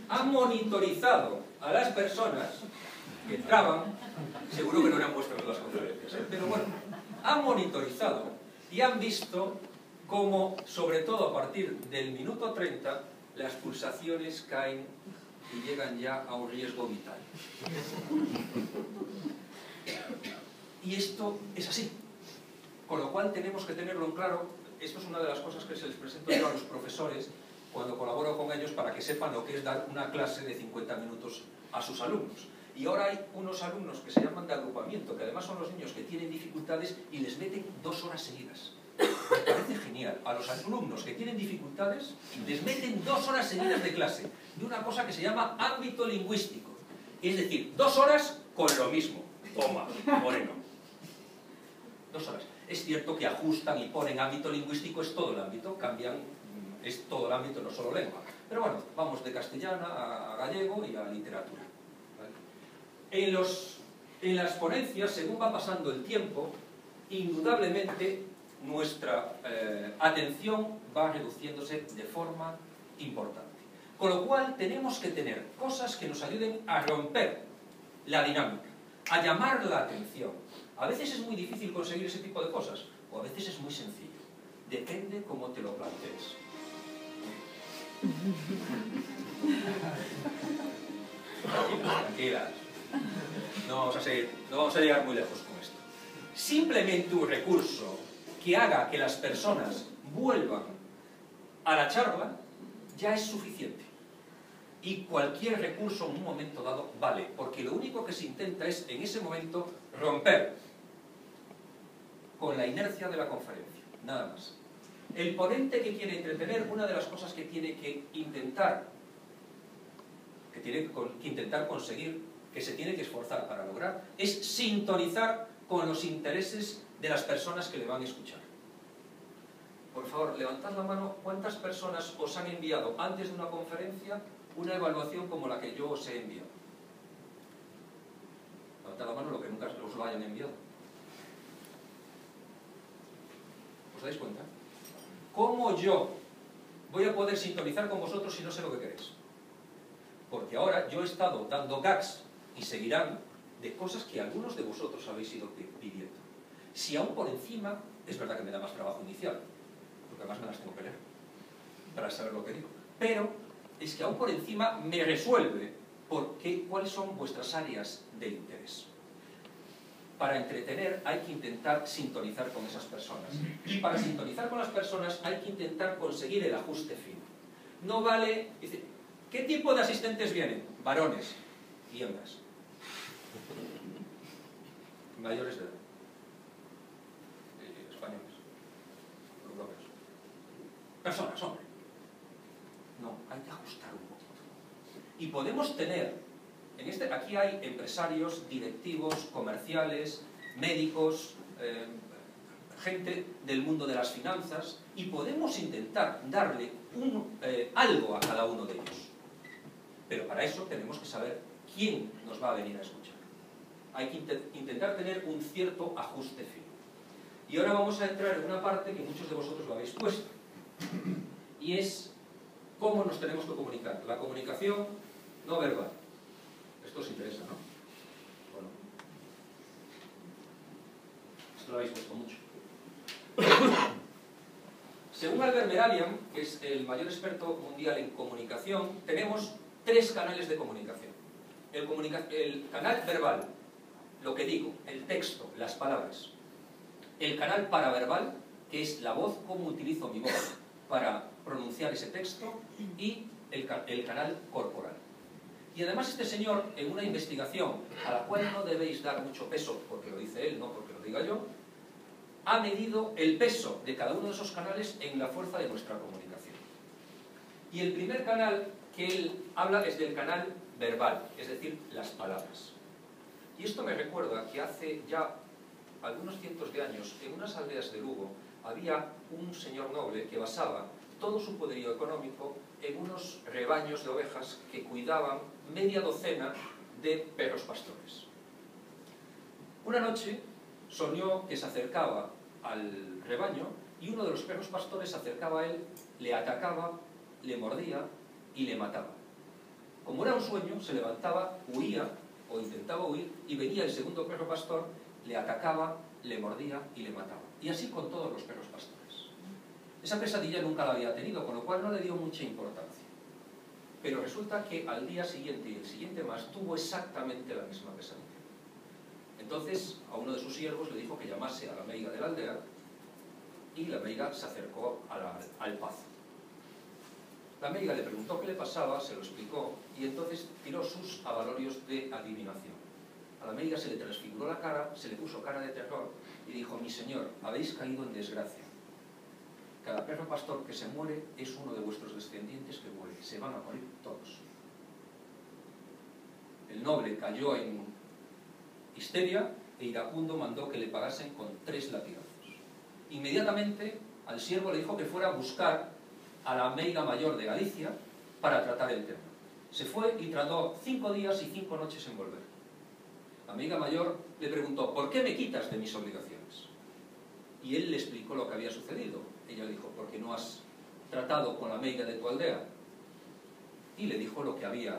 Ha monitorizado a las personas que entraban, seguro que no eran vuestras las conferencias, pero bueno, ha monitorizado y han visto cómo, sobre todo a partir del minuto 30, las pulsaciones caen y llegan ya a un riesgo vital. Y esto es así. Con lo cual tenemos que tenerlo en claro. Esto es una de las cosas que se les presento yo a los profesores cuando colaboro con ellos para que sepan lo que es dar una clase de 50 minutos a sus alumnos. Y ahora hay unos alumnos que se llaman de agrupamiento, que además son los niños que tienen dificultades y les meten 2 horas seguidas. Me parece genial. A los alumnos que tienen dificultades les meten 2 horas seguidas de clase de una cosa que se llama ámbito lingüístico. Es decir, 2 horas con lo mismo. Toma, moreno. 2 horas. Es cierto que ajustan y ponen ámbito lingüístico, es todo el ámbito, cambian, es todo el ámbito, no solo lengua. Pero bueno, vamos de castellana a gallego y a literatura. ¿Vale? En las ponencias, según va pasando el tiempo, indudablemente nuestra atención va reduciéndose de forma importante. Con lo cual tenemos que tener cosas que nos ayuden a romper la dinámica, a llamar la atención. A veces es muy difícil conseguir ese tipo de cosas, o a veces es muy sencillo. Depende cómo te lo plantees. Tranquilas. No vamos a llegar muy lejos con esto. Simplemente un recurso que haga que las personas vuelvan a la charla ya es suficiente. Y cualquier recurso en un momento dado vale, porque lo único que se intenta es, en ese momento, romper con la inercia de la conferencia, nada más. El ponente que quiere entretener, una de las cosas que tiene que intentar conseguir, que se tiene que esforzar para lograr, es sintonizar con los intereses de las personas que le van a escuchar. Por favor, levantad la mano, ¿cuántas personas os han enviado antes de una conferencia una evaluación como la que yo os he enviado? Levantad la mano lo que nunca os lo hayan enviado. ¿Os dais cuenta? ¿Cómo yo voy a poder sintonizar con vosotros si no sé lo que queréis? Porque ahora yo he estado dando gags, y seguirán, de cosas que algunos de vosotros habéis ido pidiendo. Si aún por encima, es verdad que me da más trabajo inicial, porque además me las tengo que leer para saber lo que digo, pero es que aún por encima me resuelve cuáles son vuestras áreas de interés. Para entretener hay que intentar sintonizar con esas personas. Y para sintonizar con las personas hay que intentar conseguir el ajuste fino. No vale... Dice, ¿qué tipo de asistentes vienen? Varones y hembras. Mayores de edad. Españoles. Europeos. Personas, hombre. No, hay que ajustar un poquito. Y podemos tener... aquí hay empresarios, directivos, comerciales, médicos, gente del mundo de las finanzas, y podemos intentar darle algo a cada uno de ellos. Pero para eso tenemos que saber quién nos va a venir a escuchar. Hay que intentar tener un cierto ajuste fino. Y ahora vamos a entrar en una parte que muchos de vosotros lo habéis puesto, y es cómo nos tenemos que comunicar. La comunicación no verbal. Esto os interesa, ¿no? Bueno. Esto lo habéis puesto mucho. Según Albert Mehrabian, que es el mayor experto mundial en comunicación, tenemos 3 canales de comunicación. El canal verbal, lo que digo, el texto, las palabras. El canal paraverbal, que es la voz, cómo utilizo mi voz para pronunciar ese texto, y el canal corporal. Y además este señor, en una investigación a la cual no debéis dar mucho peso, porque lo dice él, no porque lo diga yo, ha medido el peso de cada uno de esos canales en la fuerza de nuestra comunicación. Y el primer canal que él habla es del canal verbal, es decir, las palabras. Y esto me recuerda que hace ya algunos cientos de años, en unas aldeas de Lugo, había un señor noble que basaba todo su poderío económico en unos rebaños de ovejas que cuidaban media docena de perros pastores. Una noche soñó que se acercaba al rebaño y uno de los perros pastores se acercaba a él, le atacaba, le mordía y le mataba. Como era un sueño, se levantaba, huía o intentaba huir y venía el segundo perro pastor, le atacaba, le mordía y le mataba. Y así con todos los perros pastores. Esa pesadilla nunca la había tenido, con lo cual no le dio mucha importancia. Pero resulta que al día siguiente y el siguiente más tuvo exactamente la misma pesadilla. Entonces a uno de sus siervos le dijo que llamase a la meiga de la aldea y la meiga se acercó al pazo. La meiga le preguntó qué le pasaba, se lo explicó y entonces tiró sus avalorios de adivinación. A la meiga se le transfiguró la cara, se le puso cara de terror y dijo: mi señor, habéis caído en desgracia. Cada perro pastor que se muere es uno de vuestros descendientes que muere. Se van a morir todos. El noble cayó en histeria e iracundo mandó que le pagasen con 3 latigazos. Inmediatamente al siervo le dijo que fuera a buscar a la meiga mayor de Galicia para tratar el tema. Se fue y tardó 5 días y 5 noches en volver. La meiga mayor le preguntó: ¿por qué me quitas de mis obligaciones? Y él le explicó lo que había sucedido. Ella le dijo: porque no has tratado con la meiga de tu aldea. Y le dijo lo que había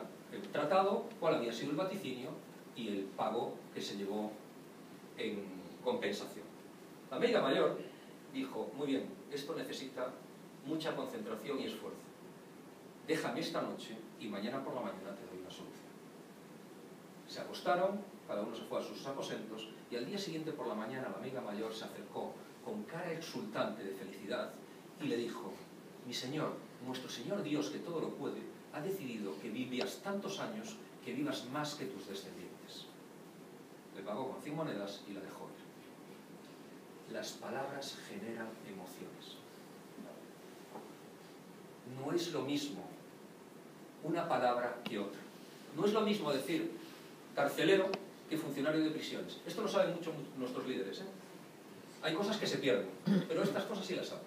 tratado, cuál había sido el vaticinio y el pago que se llevó en compensación. La meiga mayor dijo: muy bien, esto necesita mucha concentración y esfuerzo. Déjame esta noche y mañana por la mañana te doy una solución. Se acostaron, cada uno se fue a sus aposentos y al día siguiente por la mañana la meiga mayor se acercó con cara exultante de felicidad y le dijo: mi señor, nuestro Señor Dios, que todo lo puede, ha decidido que vivas tantos años, que vivas más que tus descendientes. Le pagó con 100 monedas y la dejó ir. Las palabras generan emociones. No es lo mismo una palabra que otra. No es lo mismo decir carcelero que funcionario de prisiones. Esto lo saben mucho nuestros líderes, ¿eh? Hay cosas que se pierden, pero estas cosas sí las saben.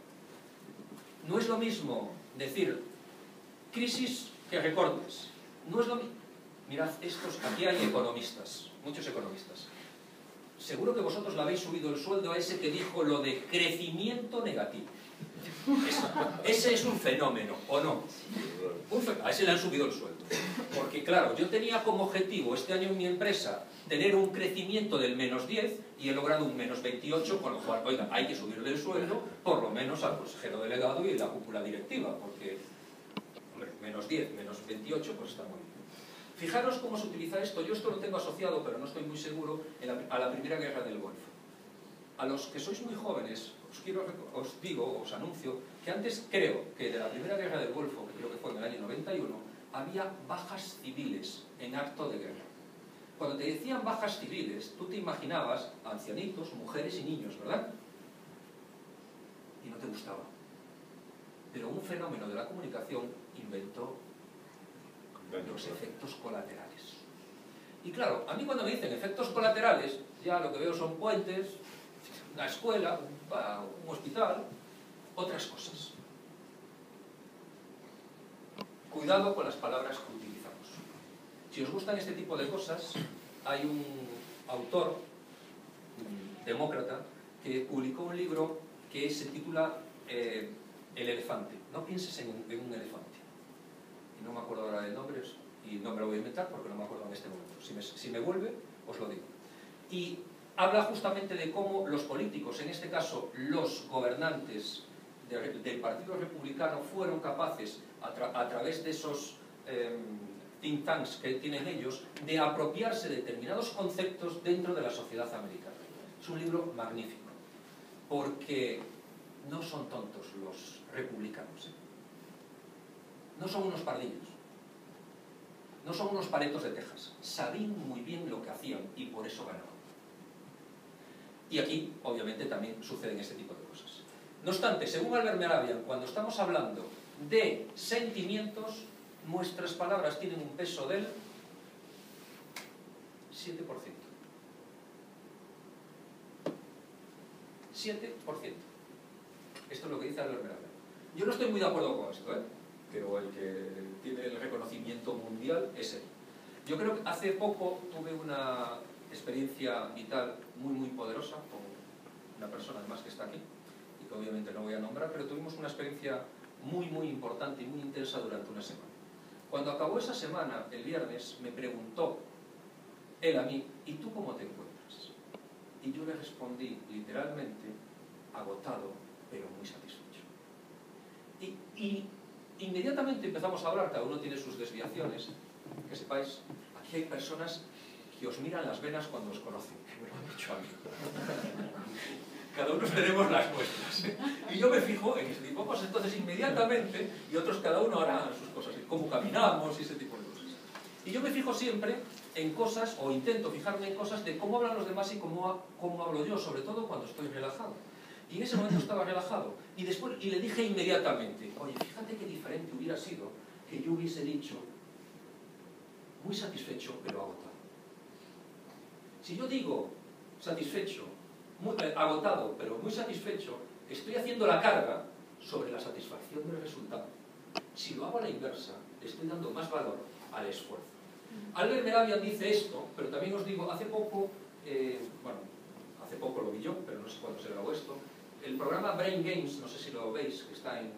No es lo mismo decir crisis que recortes. No es lo mismo. Mirad, aquí hay economistas, muchos economistas. Seguro que vosotros le habéis subido el sueldo a ese que dijo lo de crecimiento negativo. Ese es un fenómeno, ¿o no? A ese le han subido el sueldo. Porque claro, yo tenía como objetivo este año en mi empresa tener un crecimiento del -10 y he logrado un -28, con lo cual, oiga, hay que subirle el sueldo por lo menos al consejero delegado y la cúpula directiva, porque, hombre, -10, -28, pues está muy bien. Fijaros cómo se utiliza esto. Yo esto lo tengo asociado, pero no estoy muy seguro, a la Primera Guerra del Golfo. A los que sois muy jóvenes, os anuncio que antes, creo que de la Primera Guerra del Golfo, que creo que fue en el año 91, había bajas civiles en acto de guerra. Cuando te decían bajas civiles, tú te imaginabas ancianitos, mujeres y niños, ¿verdad? Y no te gustaba. Pero un fenómeno de la comunicación inventó los efectos colaterales. Y claro, a mí cuando me dicen efectos colaterales, ya lo que veo son puentes, una escuela, un hospital, otras cosas. Cuidado con las palabras que utilizamos. Si os gustan este tipo de cosas, hay un autor, un demócrata, que publicó un libro que se titula El elefante. No pienses en un elefante. y no me acuerdo ahora de nombres, y no me lo voy a inventar porque no me acuerdo en este momento. Si me vuelve, os lo digo. Y habla justamente de cómo los políticos, en este caso los gobernantes del Partido Republicano, fueron capaces, a través de esos think tanks que tienen ellos, de apropiarse de determinados conceptos dentro de la sociedad americana. Es un libro magnífico, porque no son tontos los republicanos, ¿eh? No son unos pardillos, no son unos paletos de Texas, sabían muy bien lo que hacían y por eso ganaban. Y aquí, obviamente, también suceden este tipo de cosas. No obstante, según Albert Mehrabian, cuando estamos hablando de sentimientos, nuestras palabras tienen un peso del 7%. Esto es lo que dice Albert Mehrabian. Yo no estoy muy de acuerdo con esto, ¿eh? Pero el que tiene el reconocimiento mundial es él. Yo creo que hace poco tuve una experiencia vital muy poderosa con una persona además que está aquí y que obviamente no voy a nombrar, pero tuvimos una experiencia muy importante y muy intensa durante una semana. Cuando acabó esa semana, el viernes, me preguntó él a mí: ¿y tú cómo te encuentras? Y yo le respondí literalmente: agotado, pero muy satisfecho. Y inmediatamente empezamos a hablar, cada uno tiene sus desviaciones. Que sepáis, aquí hay personas que os miran las venas cuando os conocen, que me lo han dicho a mí. Cada uno tenemos las nuestras, ¿eh? Y yo me fijo en ese tipo de cosas, entonces inmediatamente, y otros cada uno hará sus cosas, cómo caminamos y ese tipo de cosas. Y yo me fijo siempre en cosas, o intento fijarme en cosas de cómo hablan los demás y cómo hablo yo, sobre todo cuando estoy relajado. Y en ese momento estaba relajado, y le dije inmediatamente: oye, fíjate qué diferente hubiera sido que yo hubiese dicho muy satisfecho pero agotado. Si yo digo satisfecho, agotado pero muy satisfecho, estoy haciendo la carga sobre la satisfacción del resultado. Si lo hago a la inversa, le estoy dando más valor al esfuerzo. Albert Mehrabian dice esto, pero también os digo, hace poco lo vi yo, pero no sé cuándo se grabó esto, el programa Brain Games, no sé si lo veis, que está en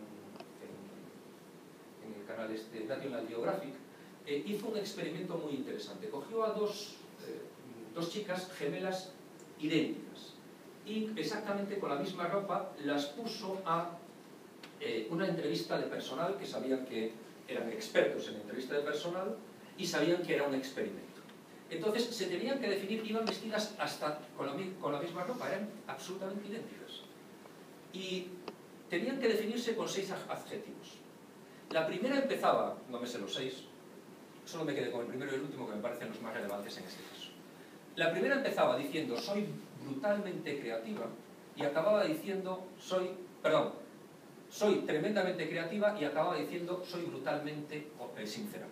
el canal National Geographic, hizo un experimento muy interesante. Cogió a dos chicas gemelas idénticas y exactamente con la misma ropa las puso a una entrevista de personal, que sabían que eran expertos en entrevista de personal y sabían que era un experimento. Entonces se tenían que definir, iban vestidas hasta con la misma ropa, eran absolutamente idénticas. Y tenían que definirse con 6 adjetivos. La primera empezaba, no me sé los 6, solo me quedé con el primero y el último, que me parecen los más relevantes en este caso. La primera empezaba diciendo: soy brutalmente creativa, y acababa diciendo soy tremendamente creativa, y acababa diciendo soy brutalmente sincera.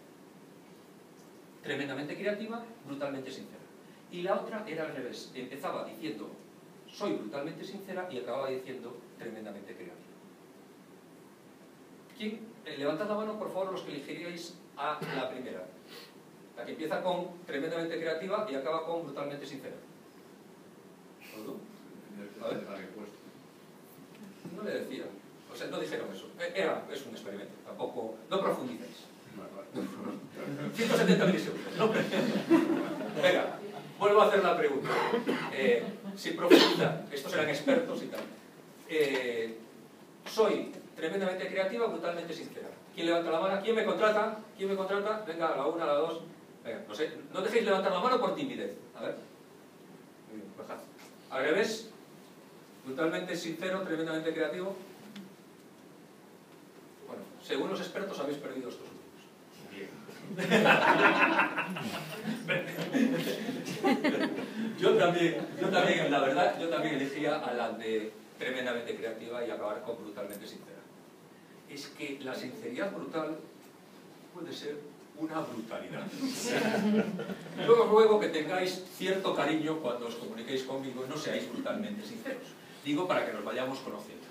Tremendamente creativa, brutalmente sincera. Y la otra era al revés, empezaba diciendo soy brutalmente sincera y acababa diciendo tremendamente creativa. ¿Quién? Levantad la mano, por favor, los que elegiríais a la primera. La que empieza con tremendamente creativa y acaba con brutalmente sincera. A ver. No le decía. O sea, no dijeron eso. Es un experimento. Tampoco. No profundicéis. 170 milisegundos. No. Venga, vuelvo a hacer la pregunta. Sin profundizar. Estos eran expertos y tal. Soy tremendamente creativa, brutalmente sincera. ¿Quién levanta la mano? ¿Quién me contrata? ¿Quién me contrata? Venga, a la una, a la dos. Venga, no sé. No dejéis levantar la mano por timidez. A ver. Muy bien, bajad. Al revés. Brutalmente sincero, tremendamente creativo. Bueno, según los expertos habéis perdido estos últimos. Bien. Yo también, la verdad, yo también elegía a la de tremendamente creativa y acabar con brutalmente sincera. Es que la sinceridad brutal puede ser una brutalidad. Luego ruego que tengáis cierto cariño cuando os comuniquéis conmigo y no seáis brutalmente sinceros. Digo para que nos vayamos conociendo.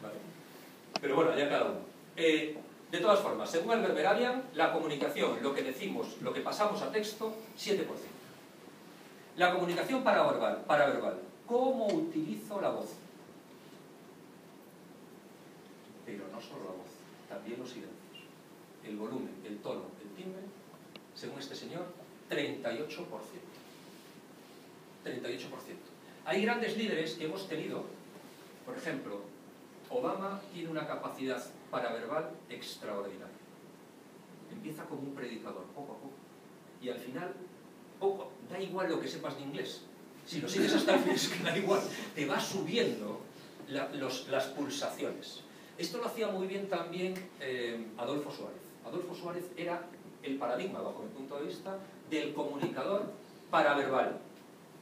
¿Vale? Pero bueno, ya cada uno. De todas formas, según Albert Mehrabian, la comunicación, lo que decimos, lo que pasamos a texto, 7%. La comunicación paraverbal. ¿Cómo utilizo la voz? Pero no solo la voz, también los silencios. el volumen, el tono, el timbre, según este señor, 38%. 38%. Hay grandes líderes que hemos tenido, por ejemplo, Obama tiene una capacidad paraverbal extraordinaria. Empieza como un predicador, poco a poco, y al final, da igual lo que sepas de inglés. Si lo sigues hasta el fin, es que da igual, te va subiendo las pulsaciones. Esto lo hacía muy bien también Adolfo Suárez. Adolfo Suárez era el paradigma, bajo mi punto de vista, del comunicador paraverbal.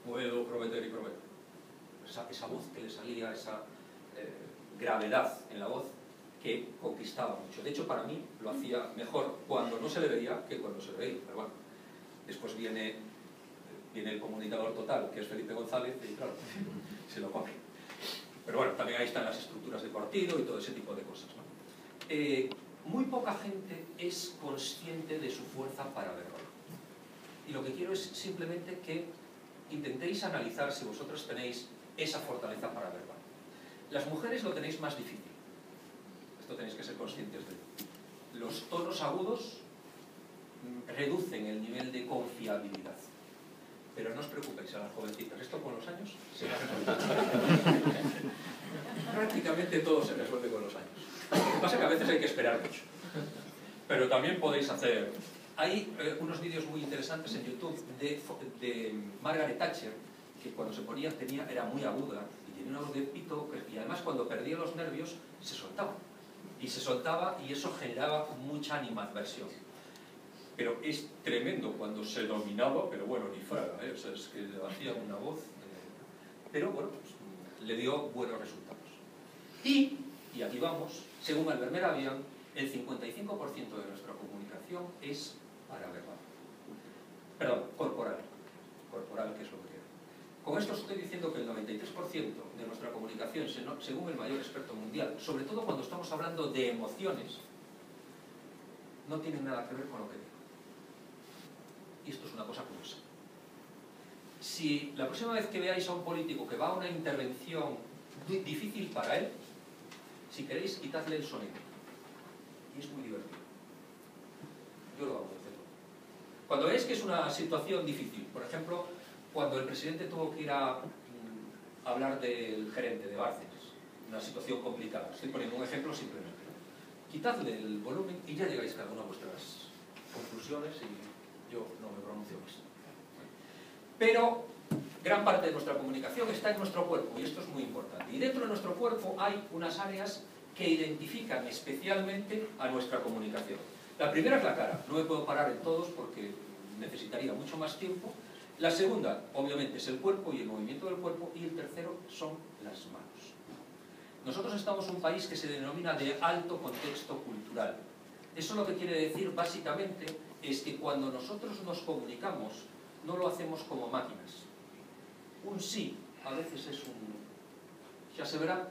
Puedo prometer y prometo. Esa voz que le salía, esa gravedad en la voz que conquistaba mucho. De hecho, para mí lo hacía mejor cuando no se le veía que cuando se le veía. Pero bueno, después viene el comunicador total, que es Felipe González, y claro, se lo come. Pero bueno, también ahí están las estructuras de partido y todo ese tipo de cosas, ¿no? Muy poca gente es consciente de su fuerza paraverbal. Y lo que quiero es simplemente que intentéis analizar si vosotros tenéis esa fortaleza paraverbal. Las mujeres lo tenéis más difícil. Esto tenéis que ser conscientes de ello. Los tonos agudos reducen el nivel de confiabilidad. Pero no os preocupéis a las jovencitas, esto con los años se va a resolver. Prácticamente todo se resuelve con los años. Lo que pasa es que a veces hay que esperar mucho. Pero también podéis hacer... Hay unos vídeos muy interesantes en YouTube de Margaret Thatcher, que cuando se ponía era muy aguda y tenía una voz de pito, y además cuando perdía los nervios se soltaba. Y se soltaba y eso generaba mucha animadversión. Pero es tremendo cuando se dominaba, pero bueno, ni fraga, o sea, es que hacía una voz... pero bueno, pues, le dio buenos resultados. Y aquí vamos, según Albert Mehrabian, el 55% de nuestra comunicación es paraverbal. Perdón, corporal. Corporal, que es lo que queda. Con esto estoy diciendo que el 93% de nuestra comunicación, según el mayor experto mundial, sobre todo cuando estamos hablando de emociones, no tienen nada que ver con lo que digo. Y esto es una cosa curiosa. Si la próxima vez que veáis a un político que va a una intervención difícil para él, si queréis, quitadle el sonido. Y es muy divertido. Yo lo hago, etc. Cuando veis que es una situación difícil, por ejemplo, cuando el presidente tuvo que ir a hablar del gerente de Bárcenas, una situación complicada. Estoy poniendo un ejemplo simplemente. Quitadle el volumen y ya llegáis cada uno a vuestras conclusiones y yo no me pronuncio más. Pero gran parte de nuestra comunicación está en nuestro cuerpo y esto es muy importante. Y dentro de nuestro cuerpo hay unas áreas que identifican especialmente a nuestra comunicación. La primera es la cara. No me puedo parar en todos porque necesitaría mucho más tiempo. La segunda, obviamente, es el cuerpo y el movimiento del cuerpo. Y el tercero son las manos. Nosotros estamos en un país que se denomina de alto contexto cultural. Eso lo que quiere decir básicamente es que cuando nosotros nos comunicamos no lo hacemos como máquinas. Un sí a veces es un ya se verá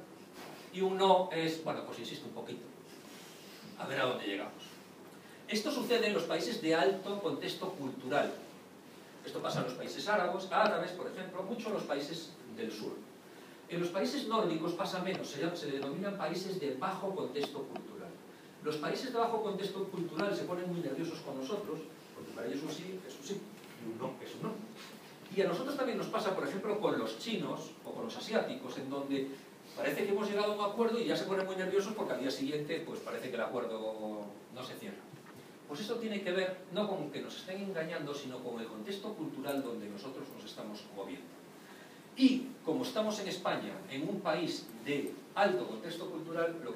y un no es, bueno, pues insisto un poquito, a ver a dónde llegamos. Esto sucede en los países de alto contexto cultural. Esto pasa en los países árabes, por ejemplo, mucho en los países del sur. En los países nórdicos pasa menos, se denominan países de bajo contexto cultural. Los países de bajo contexto cultural se ponen muy nerviosos con nosotros, porque para ellos un sí es un sí, y un no es un no. Y a nosotros también nos pasa, por ejemplo, con los chinos o con los asiáticos, en donde parece que hemos llegado a un acuerdo y ya se ponen muy nerviosos porque al día siguiente pues parece que el acuerdo no se cierra. Pues esto tiene que ver no con que nos estén engañando, sino con el contexto cultural donde nosotros nos estamos moviendo. Y como estamos en España, en un país de alto contexto cultural, lo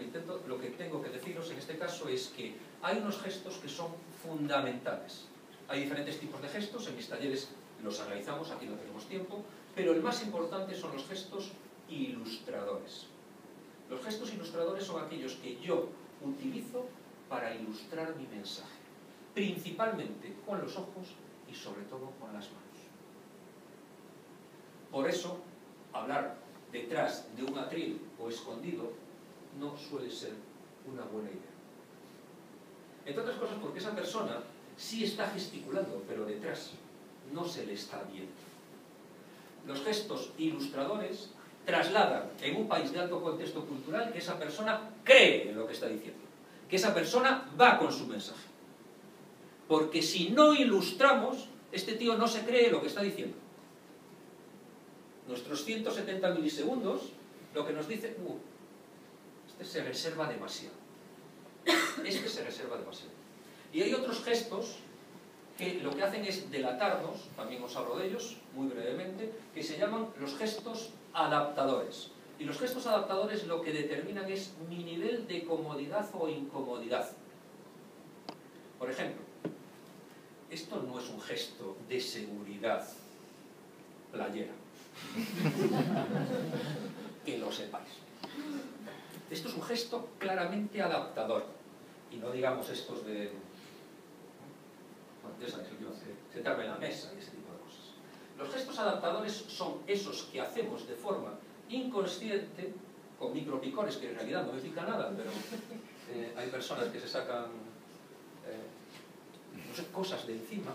que tengo que deciros en este caso es que hay unos gestos que son fundamentales. Hay diferentes tipos de gestos, en mis talleres los analizamos, aquí no tenemos tiempo, pero el más importante son los gestos ilustradores. Los gestos ilustradores son aquellos que yo utilizo para ilustrar mi mensaje, principalmente con los ojos y sobre todo con las manos. Por eso, hablar detrás de un atril o escondido no suele ser una buena idea. Entre otras cosas porque esa persona sí está gesticulando, pero detrás no se le está viendo. Los gestos ilustradores trasladan en un país de alto contexto cultural que esa persona cree en lo que está diciendo, que esa persona va con su mensaje. porque si no ilustramos, este tío no se cree lo que está diciendo. Nuestros 170 milisegundos, lo que nos dice, este se reserva demasiado. Este se reserva demasiado. Y hay otros gestos que lo que hacen es delatarnos, también os hablo de ellos, muy brevemente, que se llaman los gestos adaptadores. Y los gestos adaptadores lo que determinan es mi nivel de comodidad o incomodidad. Por ejemplo, esto no es un gesto de seguridad playera. Que lo sepáis. Esto es un gesto claramente adaptador. Y no digamos estos de... Bueno, ya sabéis, sentarme en la mesa y ese tipo de cosas. Los gestos adaptadores son esos que hacemos de forma inconsciente, con micropicones que en realidad no me pica nada, pero hay personas que se sacan no sé, cosas de encima.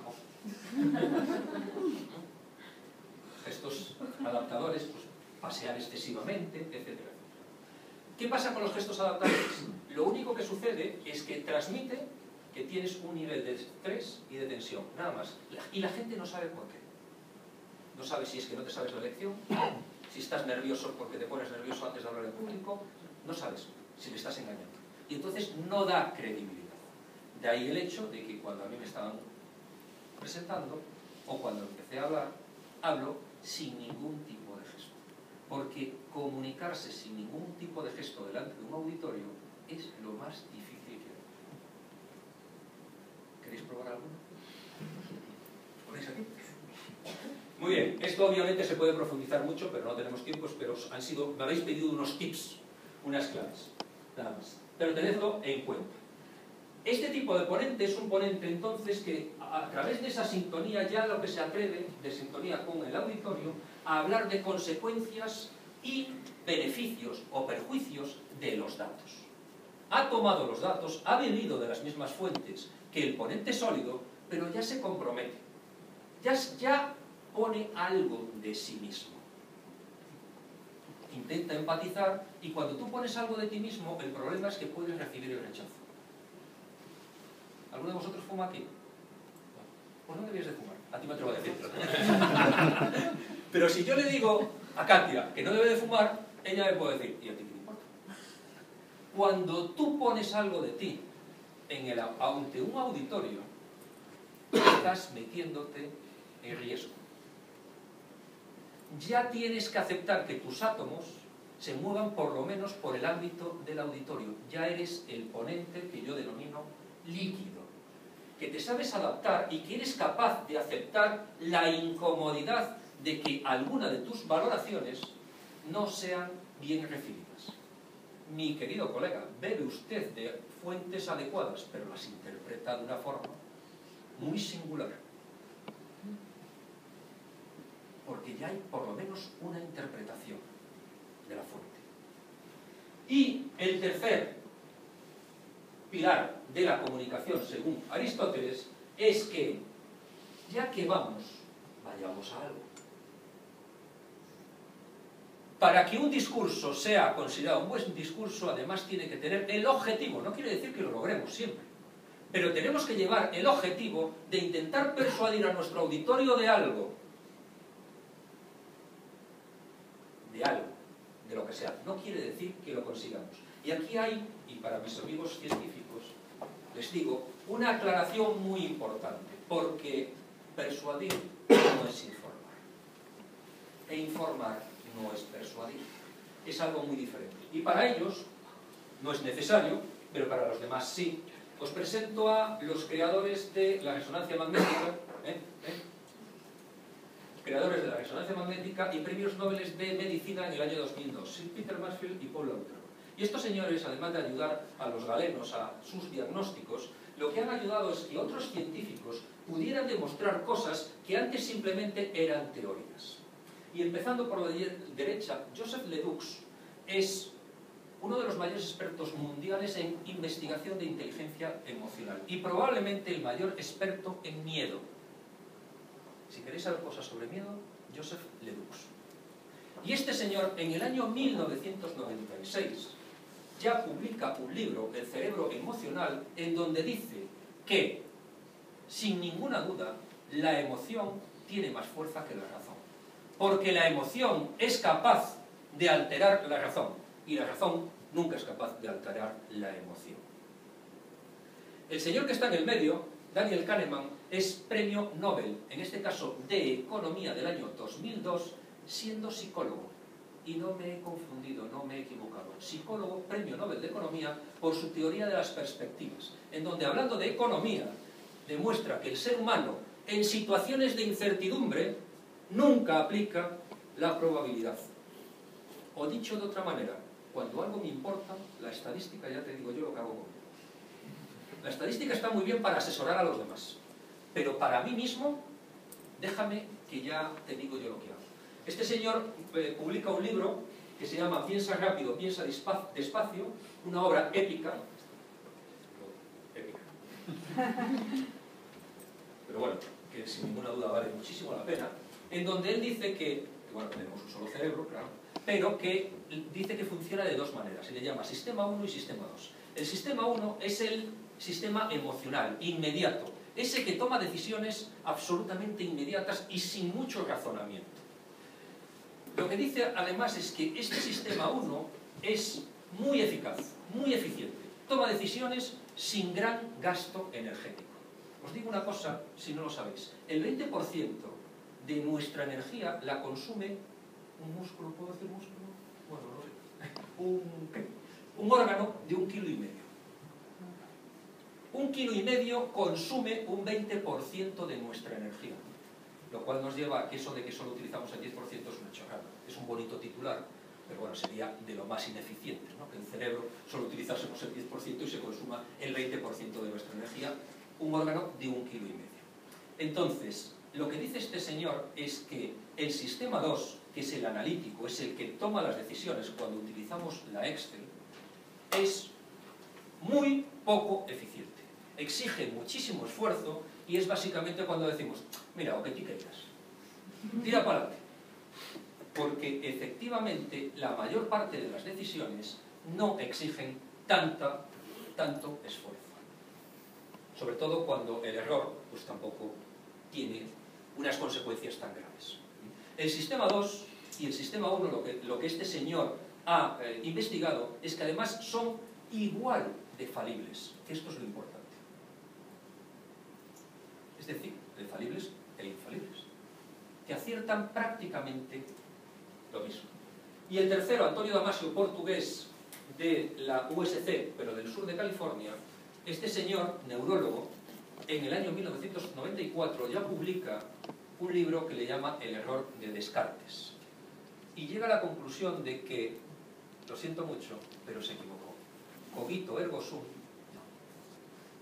Gestos adaptadores, pues pasear excesivamente, etcétera. ¿Qué pasa con los gestos adaptadores? Lo único que sucede es que transmite que tienes un nivel de estrés y de tensión, nada más. Y la gente no sabe por qué. No sabe si es que no te sabes la lección, si estás nervioso porque te pones nervioso antes de hablar en público, no sabes si le estás engañando. Y entonces no da credibilidad. De ahí el hecho de que cuando a mí me estaban presentando, o cuando empecé a hablar, hablo sin ningún tipo de gesto. Porque comunicarse sin ningún tipo de gesto delante de un auditorio es lo más difícil que hay. ¿Queréis probar alguno? ¿Os ponéis aquí? Muy bien, esto obviamente se puede profundizar mucho, pero no tenemos tiempo, pero me habéis pedido unos tips, unas claves, nada más. Pero tenedlo en cuenta. Este tipo de ponente es un ponente entonces que a través de esa sintonía ya lo que se atreve, de sintonía con el auditorio, a hablar de consecuencias y beneficios o perjuicios de los datos. Ha tomado los datos, ha bebido de las mismas fuentes que el ponente sólido, pero ya se compromete. Ya pone algo de sí mismo. Intenta empatizar y cuando tú pones algo de ti mismo, el problema es que puedes recibir el rechazo. ¿Alguno de vosotros fuma aquí? Pues no debías de fumar. A ti me atrevo a decirlo. Pero si yo le digo a Katia que no debe de fumar, ella me puede decir, ¿y a ti qué te importa? Cuando tú pones algo de ti ante un auditorio, estás metiéndote en riesgo. Ya tienes que aceptar que tus átomos se muevan por lo menos por el ámbito del auditorio. Ya eres el ponente que yo denomino líquido, que te sabes adaptar y que eres capaz de aceptar la incomodidad de que alguna de tus valoraciones no sean bien recibidas. Mi querido colega, bebe usted de fuentes adecuadas, pero las interpreta de una forma muy singular. Porque ya hay por lo menos una interpretación de la fuente. Y el tercer pilar de la comunicación, según Aristóteles, es que, ya que vayamos a algo. Para que un discurso sea considerado un buen discurso, además tiene que tener el objetivo, no quiere decir que lo logremos siempre, pero tenemos que llevar el objetivo de intentar persuadir a nuestro auditorio de algo, de lo que sea. No quiere decir que lo consigamos. Y aquí hay, y para mis amigos científicos, les digo, una aclaración muy importante, porque persuadir no es informar. E informar no es persuadir. Es algo muy diferente. Y para ellos no es necesario, pero para los demás sí. Os presento a los creadores de la resonancia magnética, creadores de la resonancia magnética y premios Nobel de Medicina en el año 2002, Sir Peter Mansfield y Paul Lautner. Y estos señores, además de ayudar a los galenos a sus diagnósticos, lo que han ayudado es que otros científicos pudieran demostrar cosas que antes simplemente eran teorías. Y empezando por la derecha, Joseph Ledoux es uno de los mayores expertos mundiales en investigación de inteligencia emocional y probablemente el mayor experto en miedo. Si queréis saber cosas sobre miedo, Joseph Ledoux. Y este señor, en el año 1996, ya publica un libro, El cerebro emocional, en donde dice que sin ninguna duda, la emoción tiene más fuerza que la razón. Porque la emoción es capaz de alterar la razón, y la razón nunca es capaz de alterar la emoción. El señor que está en el medio, Daniel Kahneman, es premio Nobel, en este caso de Economía del año 2002, siendo psicólogo. Y no me he confundido, no me he equivocado. Psicólogo, premio Nobel de Economía, por su teoría de las perspectivas, en donde, hablando de economía, demuestra que el ser humano, en situaciones de incertidumbre, nunca aplica la probabilidad. O dicho de otra manera, cuando algo me importa, la estadística ya te digo yo lo que hago conmigo. La estadística está muy bien para asesorar a los demás, pero para mí mismo, déjame que ya te digo yo lo que hago. Este señor publica un libro que se llama Piensa rápido, piensa despacio, una obra épica, pero bueno, que sin ninguna duda vale muchísimo la pena, en donde él dice que, bueno, tenemos un solo cerebro, claro, pero que dice que funciona de dos maneras, y le llama sistema 1 y sistema 2. El sistema 1 es el sistema emocional, inmediato, ese que toma decisiones absolutamente inmediatas y sin mucho razonamiento. Lo que dice además es que este sistema 1 es muy eficaz, muy eficiente, toma decisiones sin gran gasto energético. Os digo una cosa, si no lo sabéis, el 20% de nuestra energía la consume un músculo, ¿puedo decir músculo? Bueno, no sé. Un órgano de 1,5 kilos. 1,5 kilos consume un 20% de nuestra energía, lo cual nos lleva a que eso de que solo utilizamos el 10% es una chorrada. Es un bonito titular, pero bueno, sería de lo más ineficiente, ¿no? Que el cerebro solo utilizásemos el 10% y se consuma el 20% de nuestra energía, un órgano de 1,5 kilos. Entonces, lo que dice este señor es que el sistema 2, que es el analítico, es el que toma las decisiones cuando utilizamos la Excel, es muy poco eficiente. Exige muchísimo esfuerzo y es básicamente cuando decimos, mira, o que tú quieras, tira para adelante. Porque efectivamente la mayor parte de las decisiones no exigen tanto esfuerzo. Sobre todo cuando el error pues tampoco tiene unas consecuencias tan graves. El sistema 2 y el sistema 1, lo que este señor ha investigado, es que además son igual de falibles. Esto es lo importante. Es decir, de falibles e infalibles, que aciertan prácticamente lo mismo. Y el tercero, Antonio Damasio, portugués de la USC, pero del sur de California, este señor, neurólogo, en el año 1994 ya publica un libro que le llama El error de Descartes. Y llega a la conclusión de que, lo siento mucho, pero se equivocó. Cogito ergo sum, no.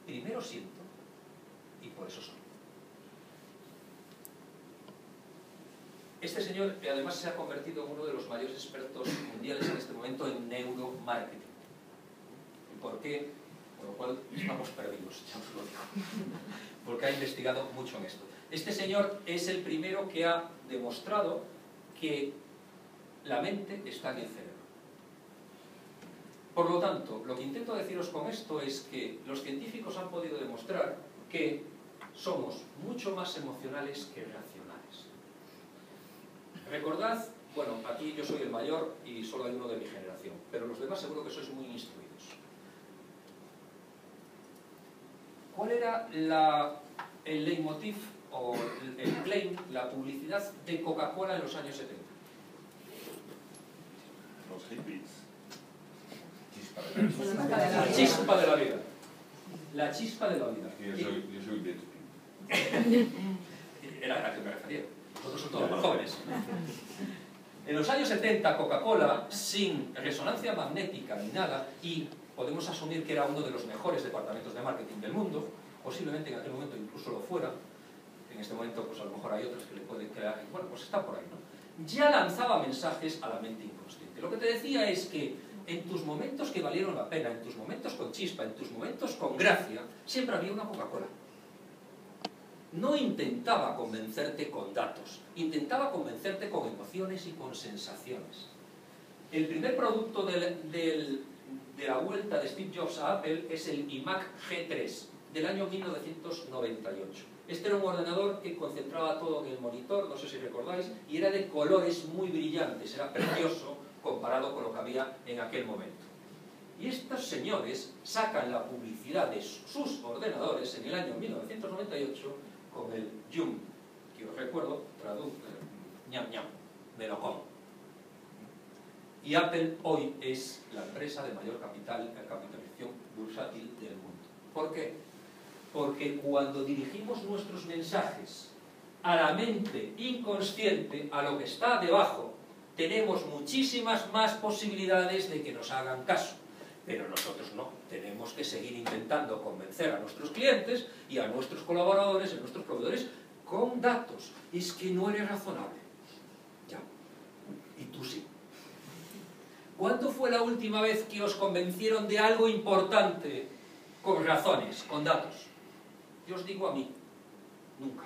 Primero siento y por eso soy. Este señor además se ha convertido en uno de los mayores expertos mundiales en este momento en neuromarketing. ¿Y por qué? Por lo cual estamos perdidos, ya os lo digo. Porque ha investigado mucho en esto. Este señor es el primero que ha demostrado que la mente está en el cerebro. Por lo tanto, lo que intento deciros con esto es que los científicos han podido demostrar que somos mucho más emocionales que racionales. Recordad, bueno, aquí yo soy el mayor y solo hay uno de mi generación, pero los demás seguro que sois muy instruidos. ¿Cuál era el leitmotiv o el claim, la publicidad de Coca-Cola en los años 70? Los hippies. La chispa de la vida. La chispa de la vida. Yo soy de Era a la que me refería. Nosotros somos todos más jóvenes. En los años 70, Coca-Cola, sin resonancia magnética ni nada, y podemos asumir que era uno de los mejores departamentos de marketing del mundo, posiblemente en aquel momento incluso lo fuera, en este momento pues a lo mejor hay otras que le pueden crear, bueno, pues está por ahí, ¿no? Ya lanzaba mensajes a la mente inconsciente. Lo que te decía es que en tus momentos que valieron la pena, en tus momentos con chispa, en tus momentos con gracia, siempre había una Coca-Cola. No intentaba convencerte con datos, intentaba convencerte con emociones y con sensaciones. El primer producto de la vuelta de Steve Jobs a Apple es el iMac G3, del año 1998. Este era un ordenador que concentraba todo en el monitor, no sé si recordáis, y era de colores muy brillantes, era precioso comparado con lo que había en aquel momento. Y estos señores sacan la publicidad de sus ordenadores en el año 1998 con el Yum, que os recuerdo, ñam ñam, me lo como. Y Apple hoy es la empresa de mayor capitalización bursátil del mundo. ¿Por qué? Porque cuando dirigimos nuestros mensajes a la mente inconsciente, a lo que está debajo, tenemos muchísimas más posibilidades de que nos hagan caso. Pero nosotros no, tenemos que seguir intentando convencer a nuestros clientes y a nuestros colaboradores, a nuestros proveedores, con datos. Es que no eres razonable. Ya. Y tú sí. ¿Cuándo fue la última vez que os convencieron de algo importante con razones, con datos? Yo os digo a mí, nunca.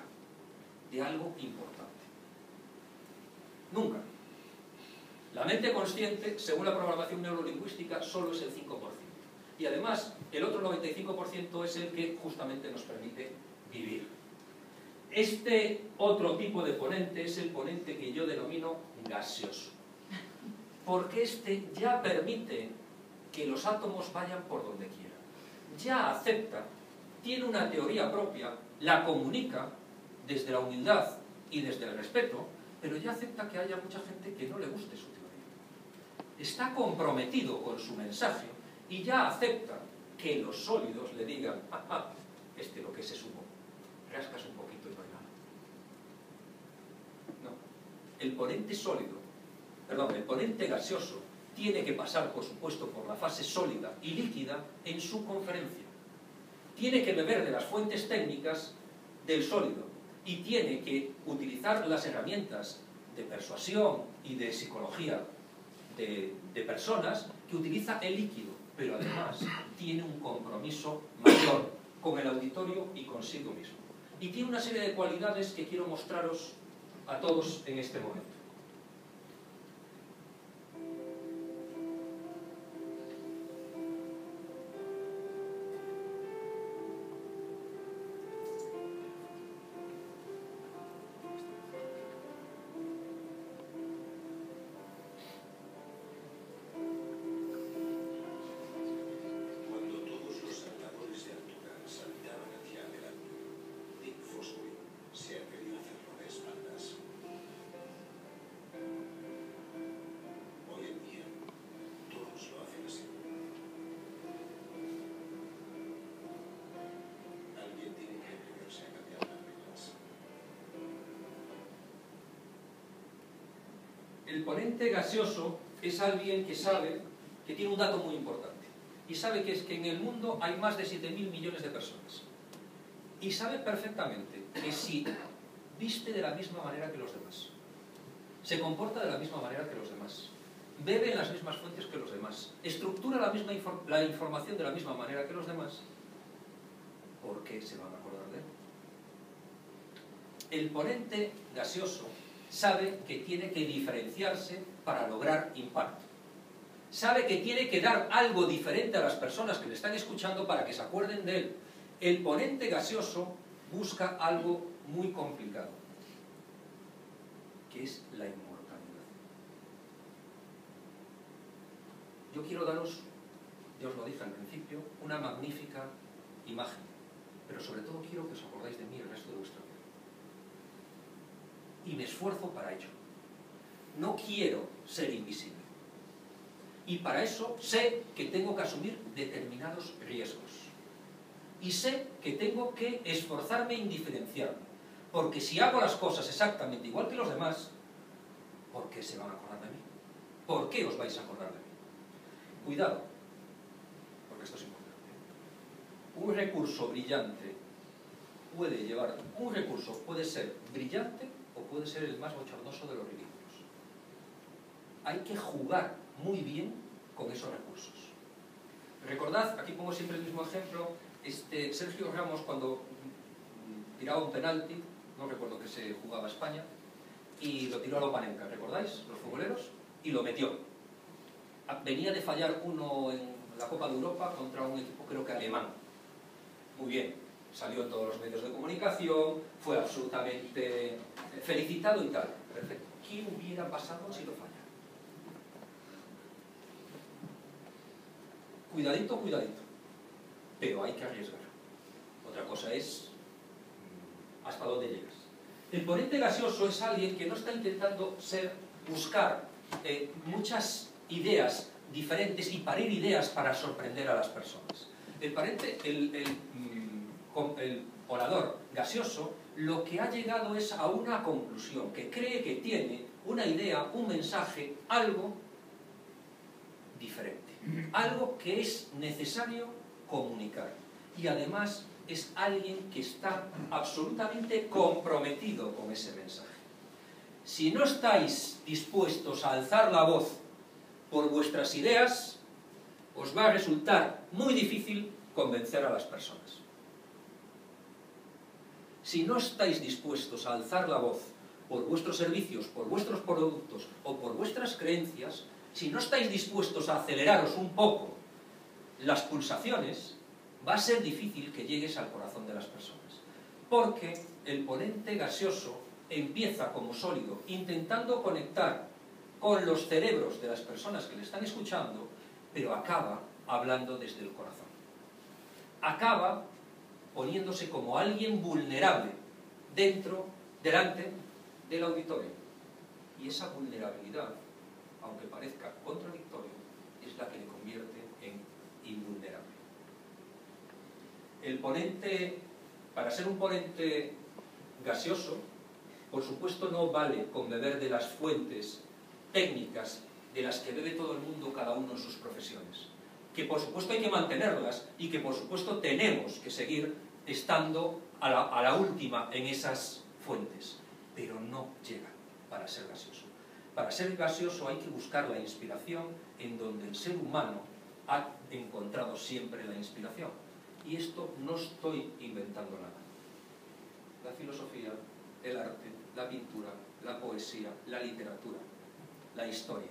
De algo importante. Nunca. La mente consciente, según la programación neurolingüística, solo es el 5%. Y además, el otro 95% es el que justamente nos permite vivir. Este otro tipo de ponente es el ponente que yo denomino gaseoso. Porque este ya permite que los átomos vayan por donde quieran. Ya acepta, tiene una teoría propia, la comunica desde la humildad y desde el respeto, pero ya acepta que haya mucha gente que no le guste su teoría. Está comprometido con su mensaje y ya acepta que los sólidos le digan, este lo que es humo, rascas un poquito y no hay nada. No. El ponente sólido, el ponente gaseoso tiene que pasar, por supuesto, por la fase sólida y líquida en su conferencia. Tiene que beber de las fuentes técnicas del sólido y tiene que utilizar las herramientas de persuasión y de psicología de personas que utiliza el líquido, pero además tiene un compromiso mayor con el auditorio y consigo mismo. Y tiene una serie de cualidades que quiero mostraros a todos en este momento. El ponente gaseoso es alguien que sabe que tiene un dato muy importante y sabe que es que en el mundo hay más de 7.000 millones de personas y sabe perfectamente que si viste de la misma manera que los demás, se comporta de la misma manera que los demás, bebe en las mismas fuentes que los demás, estructura la información de la misma manera que los demás, ¿por qué se van a acordar de él? El ponente gaseoso sabe que tiene que diferenciarse para lograr impacto. Sabe que tiene que dar algo diferente a las personas que le están escuchando para que se acuerden de él. El ponente gaseoso busca algo muy complicado, que es la inmortalidad. Yo quiero daros, ya os lo dije al principio, una magnífica imagen, pero sobre todo quiero que os acordáis de mí el resto de vuestra vida. Y me esfuerzo para ello. No quiero ser invisible. Y para eso sé que tengo que asumir determinados riesgos. Y sé que tengo que esforzarme en diferenciarme. Porque si hago las cosas exactamente igual que los demás, ¿por qué se van a acordar de mí? ¿Por qué os vais a acordar de mí? Cuidado, porque esto es importante. Un recurso brillante puede llevar... Un recurso puede ser brillante o puede ser el más bochornoso de los ridículos. Hay que jugar muy bien con esos recursos. Recordad, aquí pongo siempre el mismo ejemplo, Sergio Ramos cuando tiraba un penalti, no recuerdo que se jugaba España, y lo tiró a Lopanenka, ¿recordáis? Los futboleros, y lo metió. Venía de fallar uno en la Copa de Europa contra un equipo creo que alemán. muy bien, salió en todos los medios de comunicación, fue absolutamente felicitado y tal. Perfecto. ¿Qué hubiera pasado si lo falla? Cuidadito, cuidadito. Pero hay que arriesgar. Otra cosa es hasta dónde llegas. El ponente gaseoso es alguien que no está intentando buscar muchas ideas diferentes y parir ideas para sorprender a las personas. El orador gaseoso lo que ha llegado es a una conclusión, que cree que tiene una idea, un mensaje, algo diferente, algo que es necesario comunicar. Y además es alguien que está absolutamente comprometido con ese mensaje. Si no estáis dispuestos a alzar la voz por vuestras ideas, os va a resultar muy difícil convencer a las personas. Si no estáis dispuestos a alzar la voz por vuestros servicios, por vuestros productos o por vuestras creencias, si no estáis dispuestos a aceleraros un poco las pulsaciones, va a ser difícil que llegues al corazón de las personas. Porque el ponente gaseoso empieza como sólido, intentando conectar con los cerebros de las personas que le están escuchando, pero acaba hablando desde el corazón. Acaba poniéndose como alguien vulnerable delante del auditorio. Y esa vulnerabilidad, aunque parezca contradictorio, es la que le convierte en invulnerable. El ponente, para ser un ponente gaseoso, por supuesto no vale con beber de las fuentes técnicas de las que bebe todo el mundo, cada uno en sus profesiones. Que por supuesto hay que mantenerlas y que por supuesto tenemos que seguir estando a la última en esas fuentes. Pero no llega para ser gaseoso. Para ser gaseoso hay que buscar la inspiración en donde el ser humano ha encontrado siempre la inspiración. Y esto no estoy inventando nada. La filosofía, el arte, la pintura, la poesía, la literatura, la historia.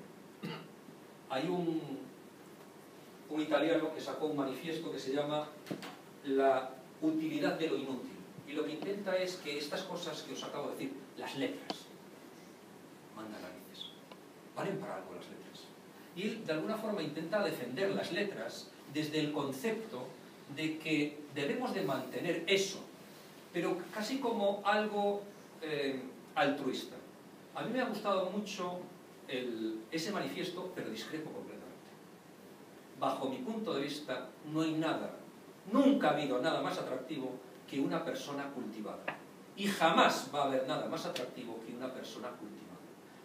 Hay un italiano que sacó un manifiesto que se llama La utilidad de lo inútil. Y lo que intenta es que estas cosas que os acabo de decir, las letras, mandan narices. Valen para algo las letras. Y él de alguna forma intenta defender las letras desde el concepto de que debemos de mantener eso, pero casi como algo altruista. A mí me ha gustado mucho ese manifiesto, pero discrepo completamente. Bajo mi punto de vista, no hay nada, nunca ha habido nada más atractivo que una persona cultivada. Y jamás va a haber nada más atractivo que una persona cultivada.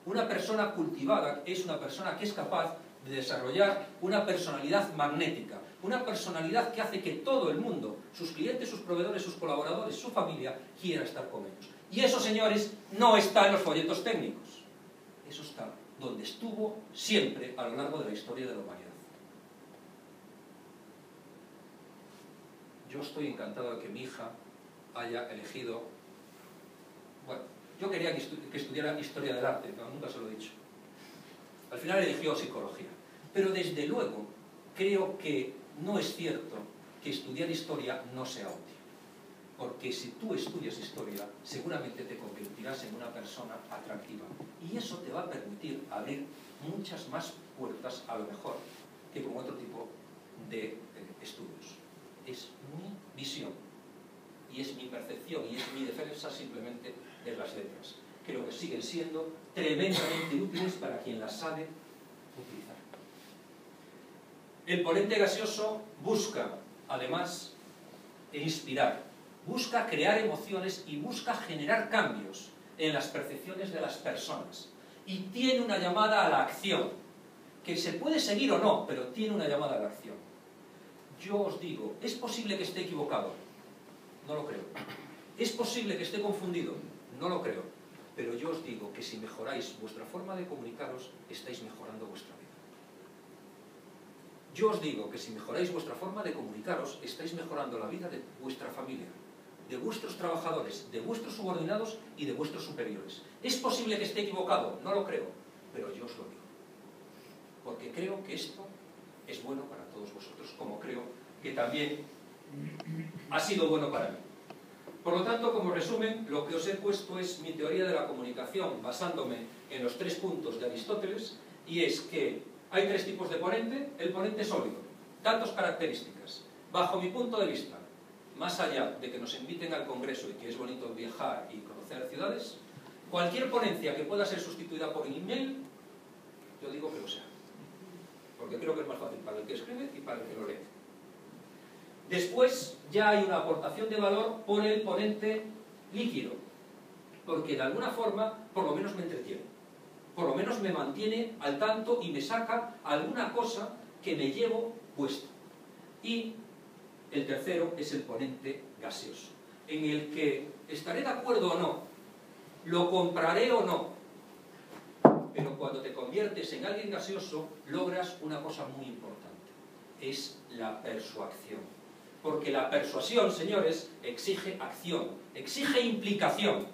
Una persona cultivada es una persona que es capaz de desarrollar una personalidad magnética, una personalidad que hace que todo el mundo, sus clientes, sus proveedores, sus colaboradores, su familia, quiera estar con ellos. Y eso, señores, no está en los folletos técnicos. Eso está donde estuvo siempre a lo largo de la historia de la humanidad. Yo estoy encantado de que mi hija haya elegido... Bueno, yo quería que estudiara Historia del Arte, pero nunca se lo he dicho. Al final eligió Psicología. Pero desde luego, creo que no es cierto que estudiar Historia no sea útil. Porque si tú estudias Historia, seguramente te convertirás en una persona atractiva. Y eso te va a permitir abrir muchas más puertas, a lo mejor, que con otro tipo de estudios. Es mi visión, y es mi percepción, y es mi defensa simplemente de las letras. Creo que siguen siendo tremendamente útiles para quien las sabe utilizar. El ponente gaseoso busca, además, inspirar, busca crear emociones y busca generar cambios en las percepciones de las personas. Y tiene una llamada a la acción, que se puede seguir o no, pero tiene una llamada a la acción. Yo os digo, ¿es posible que esté equivocado? No lo creo. ¿Es posible que esté confundido? No lo creo. Pero yo os digo que si mejoráis vuestra forma de comunicaros, estáis mejorando vuestra vida. Yo os digo que si mejoráis vuestra forma de comunicaros, estáis mejorando la vida de vuestra familia, de vuestros trabajadores, de vuestros subordinados y de vuestros superiores. ¿Es posible que esté equivocado? No lo creo. Pero yo os lo digo. Porque creo que esto es bueno para todos vosotros, como creo que también ha sido bueno para mí. Por lo tanto, como resumen, lo que os he puesto es mi teoría de la comunicación basándome en los 3 puntos de Aristóteles, y es que hay 3 tipos de ponente. El ponente sólido, datos, características. Bajo mi punto de vista, más allá de que nos inviten al congreso y que es bonito viajar y conocer ciudades, cualquier ponencia que pueda ser sustituida por email, yo digo que lo sea. Porque creo que es más fácil para el que escribe y para el que lo lee. Después ya hay una aportación de valor por el ponente líquido, porque de alguna forma por lo menos me entretiene, por lo menos me mantiene al tanto y me saca alguna cosa que me llevo puesto. Y el tercero es el ponente gaseoso, en el que estaré de acuerdo o no, lo compraré o no, pero cuando te conviertes en alguien gaseoso logras una cosa muy importante, es la persuasión. Porque la persuasión, señores, exige acción, exige implicación,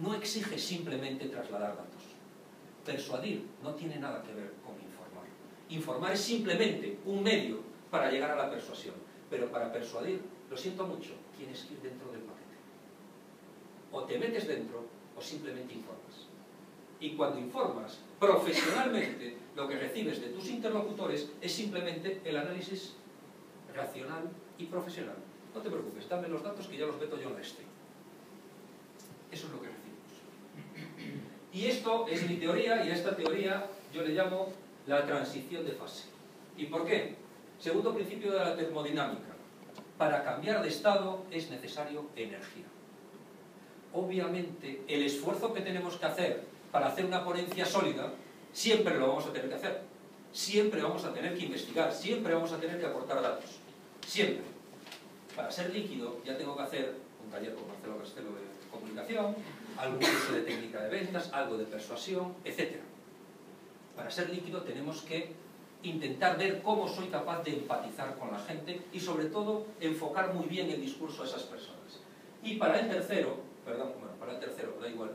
no exige simplemente trasladar datos. Persuadir no tiene nada que ver con informar. Informar es simplemente un medio para llegar a la persuasión, pero para persuadir, lo siento mucho, tienes que ir dentro del paquete. O te metes dentro o simplemente informas. Y cuando informas profesionalmente, lo que recibes de tus interlocutores es simplemente el análisis racional y profesional. No te preocupes, dame los datos que ya los meto yo en la stream. Eso es lo que recibimos. Y esto es mi teoría, y a esta teoría yo le llamo la transición de fase. ¿Y por qué? Segundo principio de la termodinámica. Para cambiar de estado es necesario energía. Obviamente, el esfuerzo que tenemos que hacer para hacer una ponencia sólida, siempre lo vamos a tener que hacer. Siempre vamos a tener que investigar, siempre vamos a tener que aportar datos. Siempre. Para ser líquido ya tengo que hacer un taller con Marcelo Castelo de comunicación, algún curso de técnica de ventas, algo de persuasión, etc. Para ser líquido tenemos que intentar ver cómo soy capaz de empatizar con la gente y sobre todo enfocar muy bien el discurso a esas personas. Y para el tercero, da igual,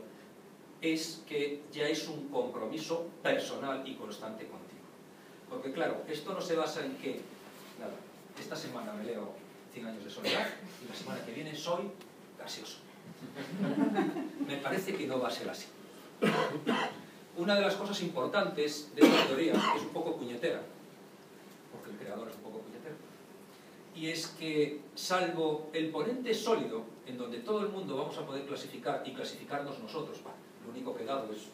es que ya es un compromiso personal y constante contigo. Porque claro, esto no se basa en que, nada, esta semana me leo 100 años de soledad y la semana que viene soy gaseoso. Me parece que no va a ser así. Una de las cosas importantes de esta teoría, que es un poco puñetera, porque el creador es un poco puñetero, y es que salvo el ponente sólido, en donde todo el mundo vamos a poder clasificar y clasificarnos nosotros, lo único que he dado es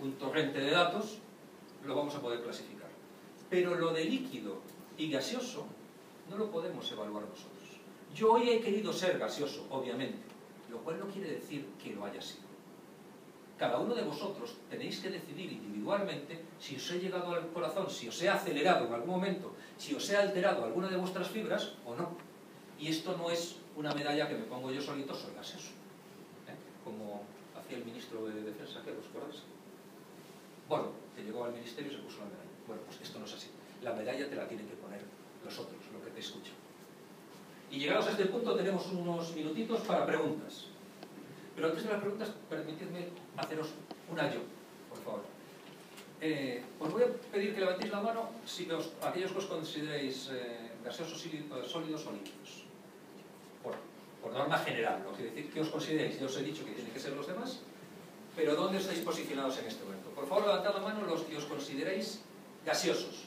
un torrente de datos, lo vamos a poder clasificar. Pero lo de líquido y gaseoso no lo podemos evaluar nosotros. Yo hoy he querido ser gaseoso, obviamente, lo cual no quiere decir que lo haya sido. Cada uno de vosotros tenéis que decidir individualmente si os he llegado al corazón, si os he acelerado en algún momento, si os he alterado alguna de vuestras fibras o no. Y esto no es una medalla que me pongo yo solito, soy gaseoso. Como hacía el ministro de Defensa, ¿qué os acordáis? Bueno, que llegó al ministerio y se puso la medalla. Bueno, pues esto no es así. La medalla te la tienen que poner los otros, lo que te escuchan. Y llegados a este punto tenemos unos minutitos para preguntas. Pero antes de las preguntas, permitidme haceros una yo, por favor. Os voy a pedir que levantéis la mano si aquellos que os consideréis gaseosos, sólidos o líquidos. Por norma general, no quiere decir que os consideréis. Yo os he dicho que tienen que ser los demás, pero ¿dónde estáis posicionados en este momento? Por favor, levantad la mano los que os consideréis gaseosos.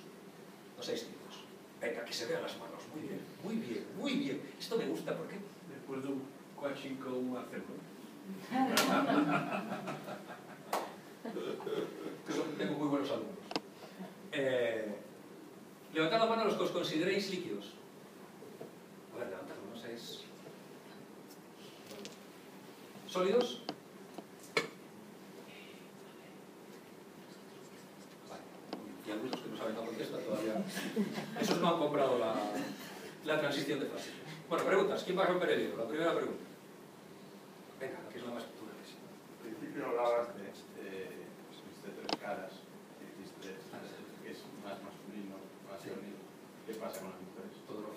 No seáis tímidos. Venga, que se vean las manos. Muy bien, muy bien, muy bien. Esto me gusta, ¿por qué? Después de un coaching con un acento. Tengo muy buenos alumnos. Levantad la mano los que os consideréis líquidos. A ver, levantadlo, no seáis... ¿Sólidos? Vale. Y algunos que no saben la contesta todavía. Esos no han comprado la transición de fase. Bueno, preguntas. ¿Quién va a romper el hielo? La primera pregunta. Venga, que es la más dura. Al principio hablabas de tres caras, dijiste que es más masculino, más femenino. ¿Qué pasa con las mujeres? Todo rojo.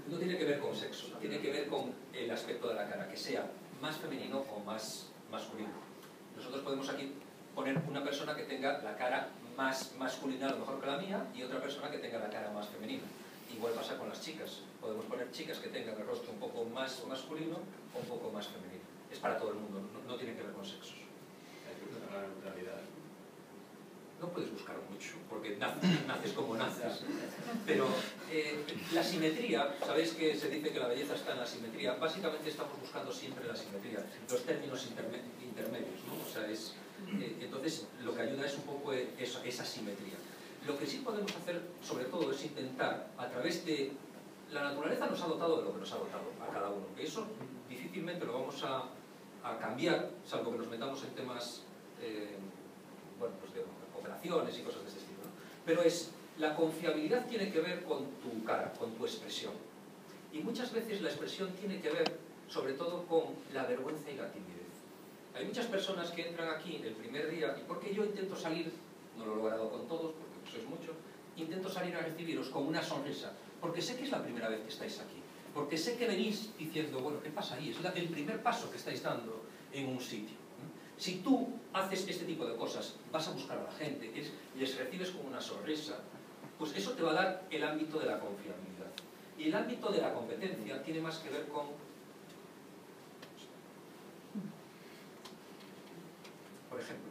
No tiene que ver con sexo, tiene que ver con el aspecto de la cara, que sea más femenino o más masculino. Nosotros podemos aquí poner una persona que tenga la cara más masculina a lo mejor que la mía y otra persona que tenga la cara más femenina. Igual pasa con las chicas. Podemos poner chicas que tengan el rostro un poco más masculino o un poco más femenino. Es para todo el mundo, no tiene que ver con sexos. Hay que buscar la neutralidad. No puedes buscar mucho, porque naces como naces. Pero la simetría, sabéis que se dice que la belleza está en la simetría. Básicamente estamos buscando siempre la simetría, los términos intermedios, ¿no? O sea, entonces lo que ayuda es un poco esa simetría. Lo que sí podemos hacer, sobre todo, es intentar, a través de... La naturaleza nos ha dotado de lo que nos ha dotado a cada uno. Eso difícilmente lo vamos a cambiar, salvo que nos metamos en temas bueno, pues de operaciones y cosas de ese estilo, ¿no? Pero la confiabilidad tiene que ver con tu cara, con tu expresión. Y muchas veces la expresión tiene que ver, sobre todo, con la vergüenza y la timidez. Hay muchas personas que entran aquí el primer día, y porque yo intento salir, no lo he logrado con todos, porque sois muchos, intento salir a recibiros con una sonrisa, porque sé que es la primera vez que estáis aquí, porque sé que venís diciendo, bueno, ¿qué pasa ahí? Es el primer paso que estáis dando en un sitio. Si tú haces este tipo de cosas, vas a buscar a la gente, les recibes con una sonrisa, pues eso te va a dar el ámbito de la confiabilidad. Y el ámbito de la competencia tiene más que ver con... Por ejemplo,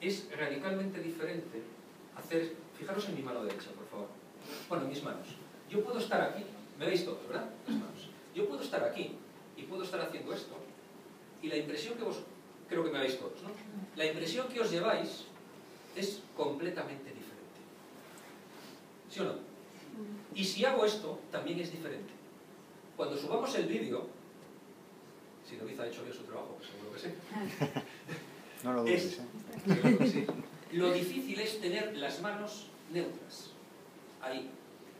es radicalmente diferente hacer... Fijaros en mi mano derecha, por favor. Bueno, en mis manos. Yo puedo estar aquí, me veis todos, ¿verdad? Las manos. Yo puedo estar aquí y puedo estar haciendo esto, y la impresión que vos... Creo que me veis todos, ¿no? La impresión que os lleváis es completamente diferente. ¿Sí o no? Y si hago esto, también es diferente. Cuando subamos el vídeo, si David ha hecho bien su trabajo, pues seguro que sí. No lo dudes, Sí. Lo difícil es tener las manos neutras. Ahí.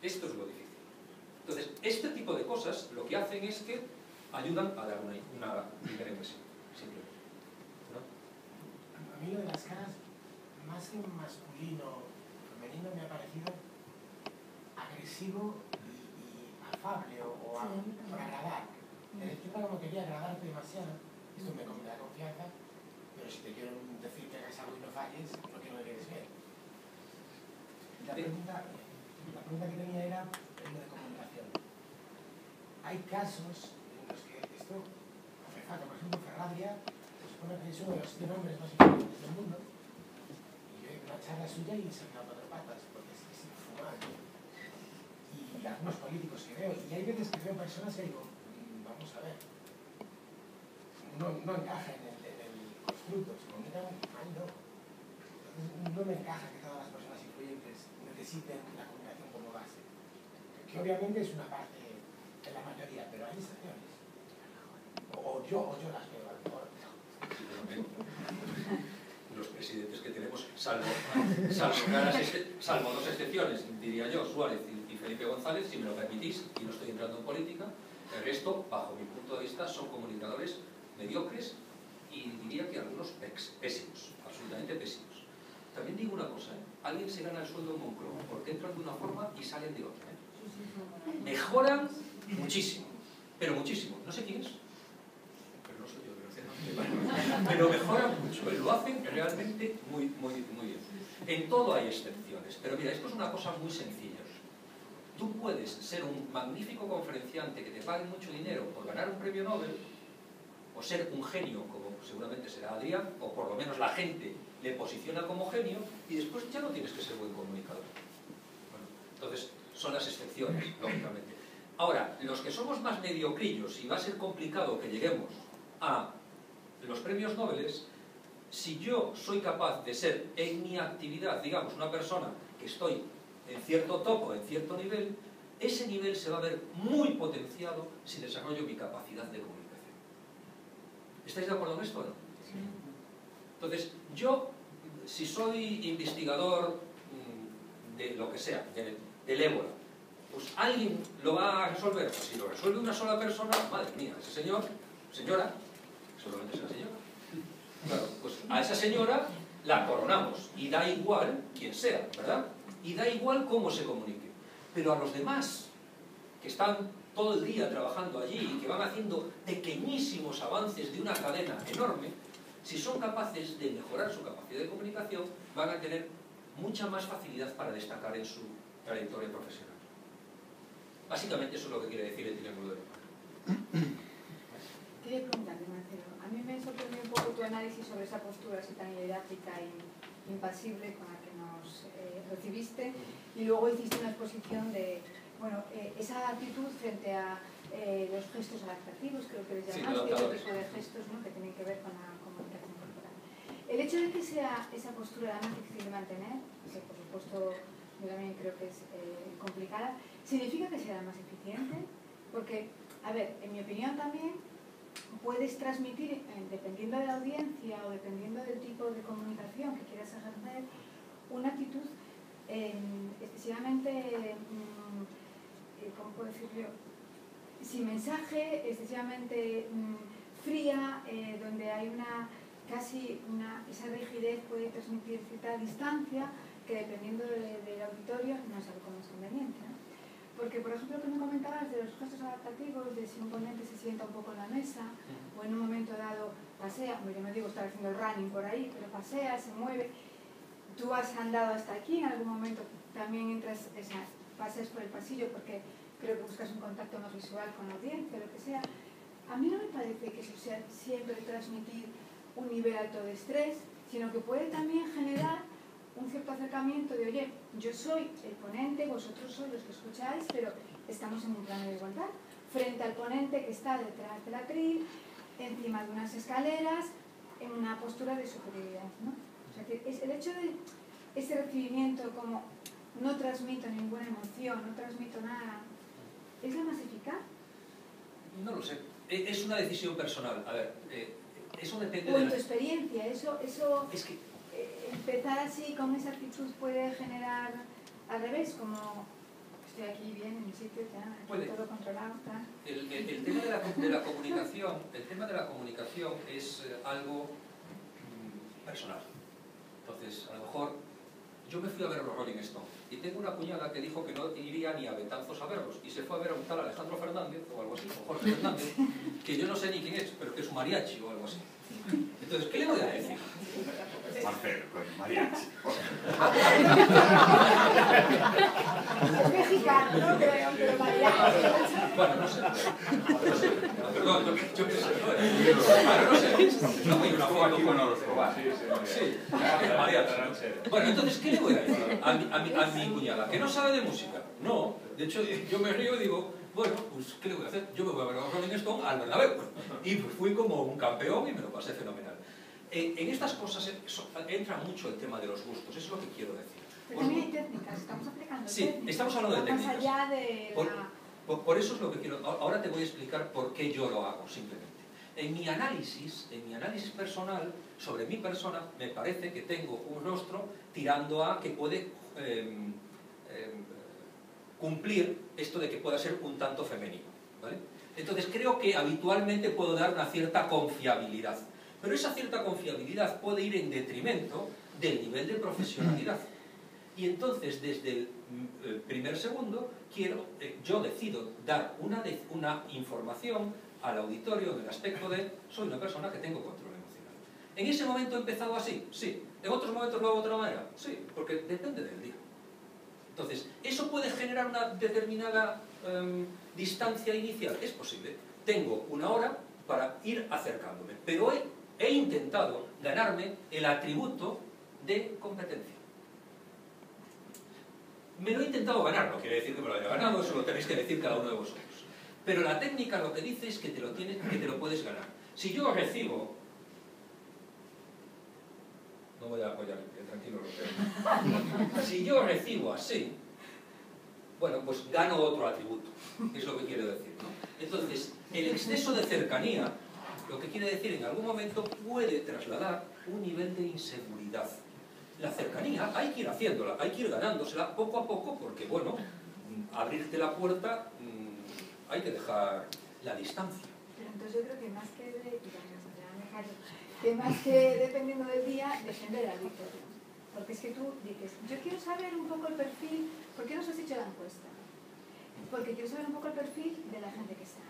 Esto es lo difícil. Entonces, este tipo de cosas lo que hacen es que ayudan a dar una primera impresión. Simplemente. ¿No? A mí lo de las caras, más que masculino, femenino, me ha parecido agresivo y afable o por agradar. Yo como quería agradarte demasiado, esto me da confianza, pero si te quiero decir que hagas algo y no falles, no quiero que quedes bien. La pregunta que tenía era en lo de comunicación. Hay casos en los que esto me falta, por ejemplo, Ferradria, se supone que es uno de los 100 hombres más influyentes del mundo, y yo he hecho una charla suya y se me ha cuatro patas, porque es infumable. Y algunos políticos que veo, y hay veces que veo personas que digo, vamos a ver, no encaja en el constructo, se comunican mal, no. Entonces no me encaja que todas las personas influyentes necesiten la comunicación como base, que obviamente es una parte de la mayoría, pero hay excepciones. O yo las veo a lo mejor. Los presidentes que tenemos, salvo dos excepciones, diría yo, Suárez y Felipe González, si me lo permitís, y no estoy entrando en política, el resto, bajo mi punto de vista, son comunicadores mediocres y diría que algunos pésimos, absolutamente pésimos. También digo una cosa, alguien se gana el sueldo en Moncloa porque entran de una forma y salen de otra. Mejoran muchísimo, pero muchísimo. No sé quién es, pero no soy yo, pero mejoran mucho, lo hacen realmente muy bien. En todo hay excepciones, pero mira, esto es una cosa muy sencilla. Tú puedes ser un magnífico conferenciante que te paguen mucho dinero por ganar un premio Nobel, o ser un genio, como seguramente será Adrián, o por lo menos la gente le posiciona como genio, y después ya no tienes que ser buen comunicador. Bueno, entonces, son las excepciones, lógicamente. Ahora, los que somos más mediocrillos, y va a ser complicado que lleguemos a los premios Nobel, si yo soy capaz de ser en mi actividad, digamos, una persona que estoy en cierto topo, en cierto nivel, ese nivel se va a ver muy potenciado si desarrollo mi capacidad de comunicación. ¿Estáis de acuerdo en esto o no? Sí. Entonces, yo, si soy investigador de lo que sea, del ébola, pues alguien lo va a resolver. Pues si lo resuelve una sola persona, madre mía, ese señor, señora, solamente es la señora. Claro, pues a esa señora la coronamos y da igual quién sea, ¿verdad? Y da igual cómo se comunique. Pero a los demás, que están todo el día trabajando allí y que van haciendo pequeñísimos avances de una cadena enorme, Si son capaces de mejorar su capacidad de comunicación, van a tener mucha más facilidad para destacar en su trayectoria profesional. Básicamente eso es lo que quiere decir el triángulo del humano. Quería preguntarte, Marcelo, a mí me sorprendió un poco tu análisis sobre esa postura así tan didáctica e impasible con la que nos recibiste, y luego hiciste una exposición de, bueno, esa actitud frente a los gestos adaptativos, creo que les llamaste, ese tipo de gestos, ¿no?, que tienen que ver con la comunicación corporal. El hecho de que sea esa postura la más difícil de mantener, que por supuesto yo también creo que es complicada, ¿significa que sea la más eficiente? Porque, a ver, en mi opinión también, puedes transmitir, dependiendo de la audiencia o dependiendo del tipo de comunicación que quieras ejercer, una actitud excesivamente, ¿cómo puedo decir yo?, sin mensaje, excesivamente fría, donde hay esa rigidez puede transmitir cierta distancia que dependiendo del auditorio no es algo más conveniente, ¿no? Porque, por ejemplo, lo que me comentabas de los gestos adaptativos, de si un ponente se sienta un poco en la mesa, o en un momento dado pasea, yo no digo estar haciendo running por ahí, pero pasea, se mueve, tú has andado hasta aquí, en algún momento también paseas por el pasillo porque creo que buscas un contacto más visual con la audiencia, lo que sea. A mí no me parece que eso sea siempre transmitir un nivel alto de estrés, sino que puede también generar un cierto acercamiento de, oye, yo soy el ponente, vosotros sois los que escucháis, pero estamos en un plano de igualdad, frente al ponente que está detrás del atril, encima de unas escaleras, en una postura de superioridad, ¿no? O sea, que el hecho de ese recibimiento como no transmito ninguna emoción, no transmito nada, ¿es la más eficaz? No lo sé. Es una decisión personal. A ver, eso depende o de en tu experiencia, eso Es que empezar así con esa actitud puede generar al revés, como estoy aquí bien en mi sitio, ya, aquí todo controlado, tal. El tema de la comunicación es algo personal. Entonces, a lo mejor yo me fui a ver a los Rolling Stones y tengo una cuñada que dijo que no iría ni a Betanzos a verlos y se fue a ver a un tal Alejandro Fernández o algo así, o Jorge Fernández, que yo no sé ni quién es, pero que es un mariachi o algo así. Entonces, ¿qué le voy a decir? Marcelo, con mariachi. Es mexicano, no creo, pero mariachi. Bueno, no sé. Perdón, yo qué sé. Bueno, no sé. No voy a una foto Aquí con no los probar. Sí, mariachi. Bueno, entonces, ¿qué le voy a decir a mi cuñada? ¿Que no sabe de música? No. De hecho, yo me río y digo, bueno, pues, ¿qué le voy a hacer? Yo me voy a ver a los Rolling Stones al Bernabéu. Y pues fui como un campeón y me lo pasé fenomenal. En estas cosas entra mucho el tema de los gustos, eso es lo que quiero decir. Pero también hay técnicas, estamos aplicando técnicas. Sí, estamos hablando de técnicas. Más allá de por eso es lo que quiero. Ahora te voy a explicar por qué yo lo hago, simplemente. En mi análisis personal sobre mi persona, me parece que tengo un rostro tirando a que puede cumplir esto de que pueda ser un tanto femenino, ¿vale? Entonces creo que habitualmente puedo dar una cierta confiabilidad, pero esa cierta confiabilidad puede ir en detrimento del nivel de profesionalidad. Y entonces, desde el primer segundo, yo decido dar una información al auditorio en el aspecto de soy una persona que tengo control emocional. ¿En ese momento he empezado así? Sí. ¿En otros momentos lo hago de otra manera? Sí, porque depende del día. Entonces, ¿eso puede generar una determinada distancia inicial? Es posible. Tengo una hora para ir acercándome, pero he intentado ganarme el atributo de competencia. Me lo he intentado ganar, no quiere decir que me lo haya ganado, eso lo tenéis que decir cada uno de vosotros. Pero la técnica lo que dice es que te lo puedes ganar. Si yo recibo... No voy a apoyar, tranquilo lo que... Si yo recibo así, bueno, pues gano otro atributo, es lo que quiero decir, ¿no? Entonces, el exceso de cercanía, lo que quiere decir en algún momento puede trasladar un nivel de inseguridad. La cercanía hay que ir haciéndola, hay que ir ganándosela poco a poco, porque, bueno, abrirte la puerta, hay que dejar la distancia. Pero entonces yo creo que más que dependiendo del día, depende del auditorio. Porque es que tú dices, yo quiero saber un poco el perfil, ¿por qué nos has hecho la encuesta? Porque quiero saber un poco el perfil de la gente que está.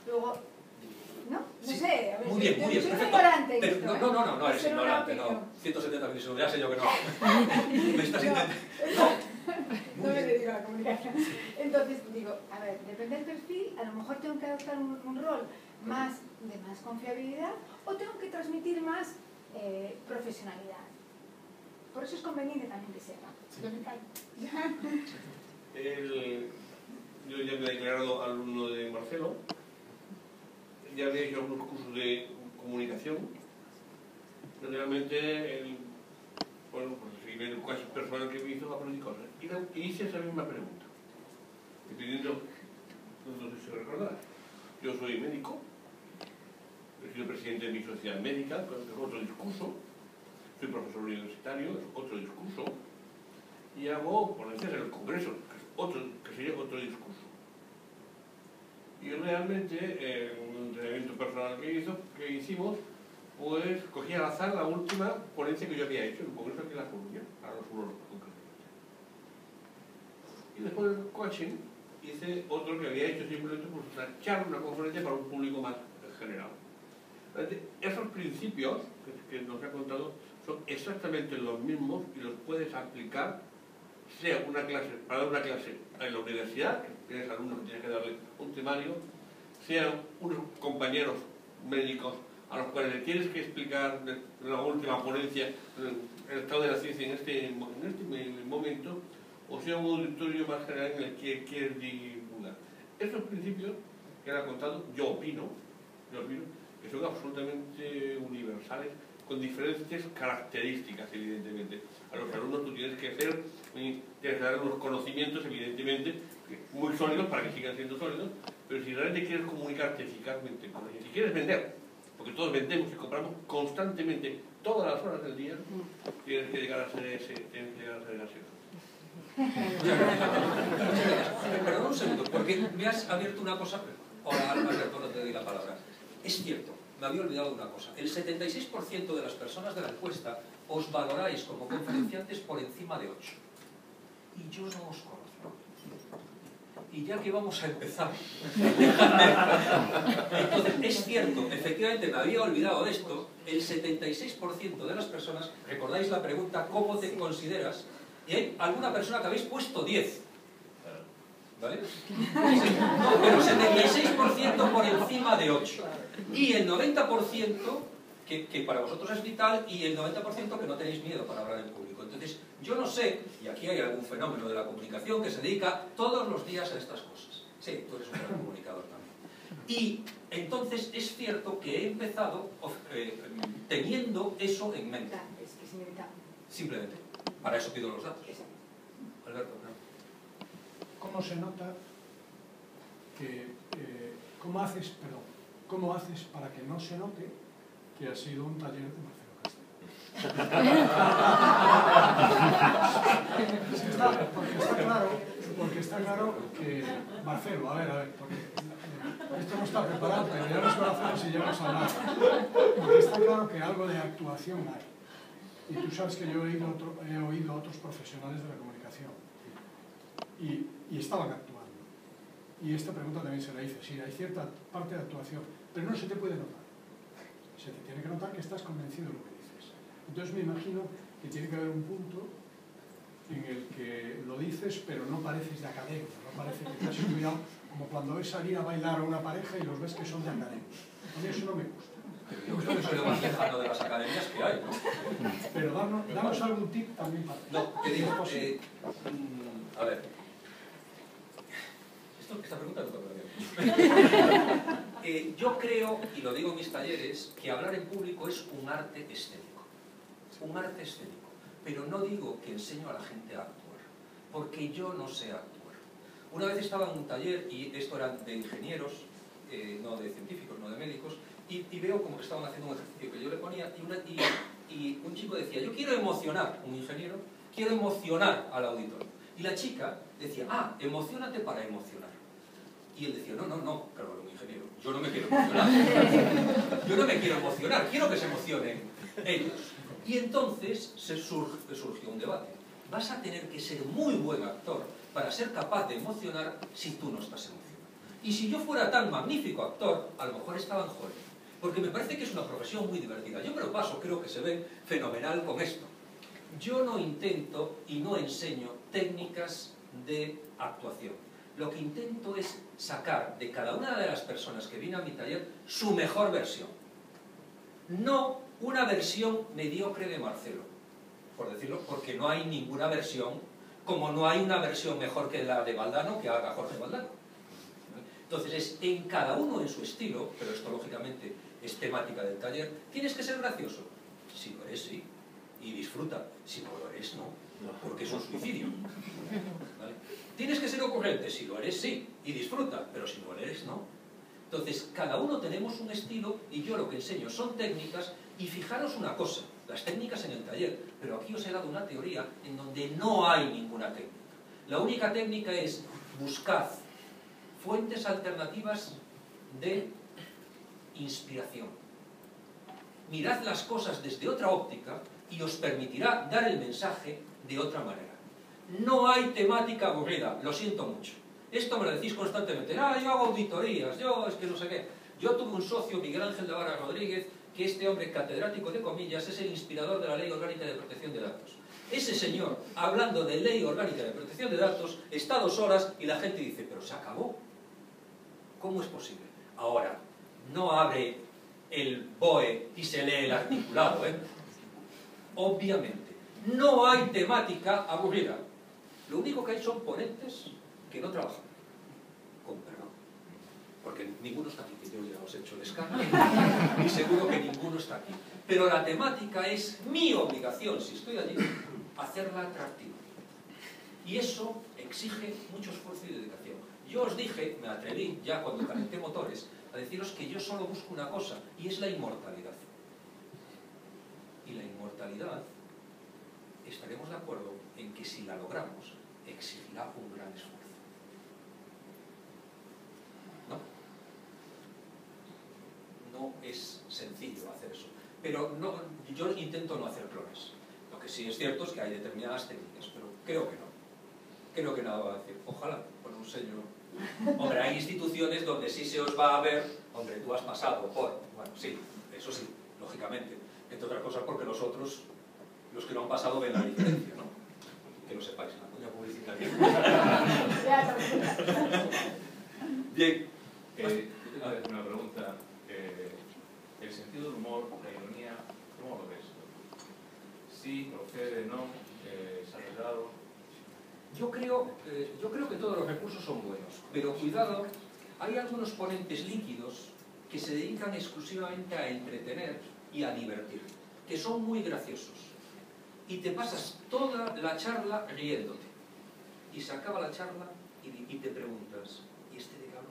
Luego, ¿no? No sé, a ver, Muy bien, yo soy perfecto. ignorante en Pero esto, no eres Solo una ignorante, no. opinión. 170.000, ya sé yo que no. Me estás intentando. No me dedico a la comunicación. Entonces digo, a ver, depende del perfil, a lo mejor tengo que adoptar un rol más de más confiabilidad o tengo que transmitir más profesionalidad. Por eso es conveniente también que sepa. Yo me callo. Yo ya me he declarado alumno de Marcelo, ya había hecho algunos cursos de comunicación, pero realmente, bueno, pues el seguimiento casi personal que me hizo aprendí cosas. Y hice esa misma pregunta, dependiendo, no sé si recordar. Yo soy médico, he sido presidente de mi sociedad médica, que es otro discurso, soy profesor universitario, es otro discurso, y hago ponencias en el Congreso, que sería otro discurso. Y realmente, en un entrenamiento personal que hicimos, pues cogí al azar la última ponencia que yo había hecho en el Congreso aquí en La Coruña, a los urologos concretamente. Y después del coaching hice otro que había hecho simplemente pues, una charla, una conferencia para un público más general. Esos principios que nos ha contado son exactamente los mismos y los puedes aplicar, sea una clase, para dar una clase en la universidad, que tienes alumnos que tienes que darle un temario, sean unos compañeros médicos a los cuales le tienes que explicar en la última ponencia el estado de la ciencia en este momento, o sea un auditorio más general en el que quieres divulgar. Esos principios que han contado, yo opino que son absolutamente universales, con diferentes características, evidentemente. A los alumnos tú tienes que dar unos conocimientos, evidentemente, muy sólidos para que sigan siendo sólidos, pero si realmente quieres comunicarte eficazmente con ellos, si quieres vender, porque todos vendemos y compramos constantemente, todas las horas del día, tienes que llegar a ser ese, Perdón un segundo, porque me has abierto una cosa. Hola, Alberto, no te doy la palabra. Es cierto, me había olvidado de una cosa. El 76% de las personas de la encuesta os valoráis como conferenciantes por encima de 8. Y yo no os conozco. Y ya que vamos a empezar, entonces es cierto, efectivamente me había olvidado de esto, el 76% de las personas, recordáis la pregunta, ¿cómo te consideras? Y hay alguna persona que habéis puesto 10. ¿Vale? No, pero 76% por encima de 8. Y el 90% que para vosotros es vital y el 90% que no tenéis miedo para hablar en público. Entonces, yo no sé, y aquí hay algún fenómeno de la comunicación que se dedica todos los días a estas cosas. Sí, tú eres un gran comunicador también. Y entonces es cierto que he empezado teniendo eso en mente. Es que es inevitable. Simplemente. Para eso pido los datos. Alberto, ¿no? ¿Cómo se nota que... ¿Cómo haces para que no se note que ha sido un taller de Marcelo Castellano? Porque está claro que... Marcelo, a ver, porque esto no está preparado, pero ya nos conocemos y ya nos hablamos. Porque está claro que algo de actuación hay. Y tú sabes que yo he oído a otros profesionales de la comunicación y estaban actuando. Y esta pregunta también se la hice. Sí, hay cierta parte de actuación, pero no se te puede notar. Se te tiene que notar que estás convencido de lo que dices. Entonces me imagino que tiene que haber un punto en el que lo dices, pero no pareces de académico, no parece que te has estudiado, como cuando ves salir a bailar a una pareja y los ves que son de académicos. A mí eso no me gusta. Yo creo que soy lo más lejano de las academias que hay, ¿no? Pero danos algún tip también para... No, te digo, a ver. Esta pregunta no te la yo creo, y lo digo en mis talleres, que hablar en público es un arte escénico. Un arte escénico. Pero no digo que enseño a la gente a actuar, porque yo no sé actuar. Una vez estaba en un taller, y esto era de ingenieros, no de científicos, no de médicos, y veo como que estaban haciendo un ejercicio que yo le ponía, y un chico decía, yo quiero emocionar, un ingeniero, quiero emocionar al auditorio. Y la chica decía, emocionate para emocionar. Y él decía, no, claro, un ingeniero, yo no me quiero emocionar. Yo no me quiero emocionar, quiero que se emocionen ellos. Y entonces surgió un debate. Vas a tener que ser muy buen actor para ser capaz de emocionar si tú no estás emocionado. Y si yo fuera tan magnífico actor, a lo mejor estaba en Hollywood. Porque me parece que es una profesión muy divertida. Yo me lo paso, creo que se ve fenomenal con esto. Yo no intento y no enseño técnicas de actuación. Lo que intento es sacar de cada una de las personas que viene a mi taller su mejor versión. No una versión mediocre de Marcelo, por decirlo, porque no hay ninguna versión, como no hay una versión mejor que la de Valdano que haga Jorge Valdano. Entonces es en cada uno en su estilo, pero esto lógicamente es temática del taller. Tienes que ser gracioso. Si lo eres, sí. Y disfruta. Si no lo eres, no. Porque es un suicidio. ¿Vale? Tienes que ser ocurrente. Si lo eres, sí. Y disfruta. Pero si no lo eres, no. Entonces, cada uno tenemos un estilo y yo lo que enseño son técnicas. Y fijaros una cosa, las técnicas en el taller. Pero aquí os he dado una teoría en donde no hay ninguna técnica. La única técnica es buscad fuentes alternativas de inspiración. Mirad las cosas desde otra óptica y os permitirá dar el mensaje de otra manera. No hay temática aburrida, lo siento mucho. Esto me lo decís constantemente. Yo hago auditorías, yo es que no sé qué. Yo tuve un socio, Miguel Ángel de Vara Rodríguez, que este hombre catedrático de comillas es el inspirador de la Ley Orgánica de Protección de Datos. Ese señor, hablando de Ley Orgánica de Protección de Datos, está 2 horas y la gente dice, pero se acabó. ¿Cómo es posible? Ahora, no abre el BOE y se lee el articulado, ¿eh? Obviamente. No hay temática aburrida. Lo único que hay son ponentes que no trabajan. Con perdón. Porque ninguno está aquí, que yo ya os he hecho el escándalo. Y seguro que ninguno está aquí. Pero la temática es mi obligación, si estoy allí, hacerla atractiva. Y eso exige mucho esfuerzo y dedicación. Yo os dije, me atreví ya cuando calenté motores, a deciros que yo solo busco una cosa, y es la inmortalidad. Y la inmortalidad, estaremos de acuerdo en que si la logramos, exigirá un gran esfuerzo. No es sencillo hacer eso. Pero no, yo intento no hacer clones. Lo que sí es cierto es que hay determinadas técnicas, pero creo que no. Creo que nada va a decir. Ojalá, con un sello. Hombre, hay instituciones donde sí se os va a ver, hombre, tú has pasado por... Bueno, sí, eso sí, lógicamente. Entre otras cosas porque los otros, los que no han pasado, ven la diferencia, ¿no? Que lo sepáis, la cuña publicitaria. Bien. A ver, una pregunta. El sentido del humor, la ironía, ¿cómo lo ves? ¿Sí, procede, no? ¿Se ha arreglado? Yo creo que todos los recursos son buenos, pero cuidado, hay algunos ponentes líquidos que se dedican exclusivamente a entretener y a divertir, que son muy graciosos. Y te pasas toda la charla riéndote. Y se acaba la charla y te preguntas, ¿y este de qué habló?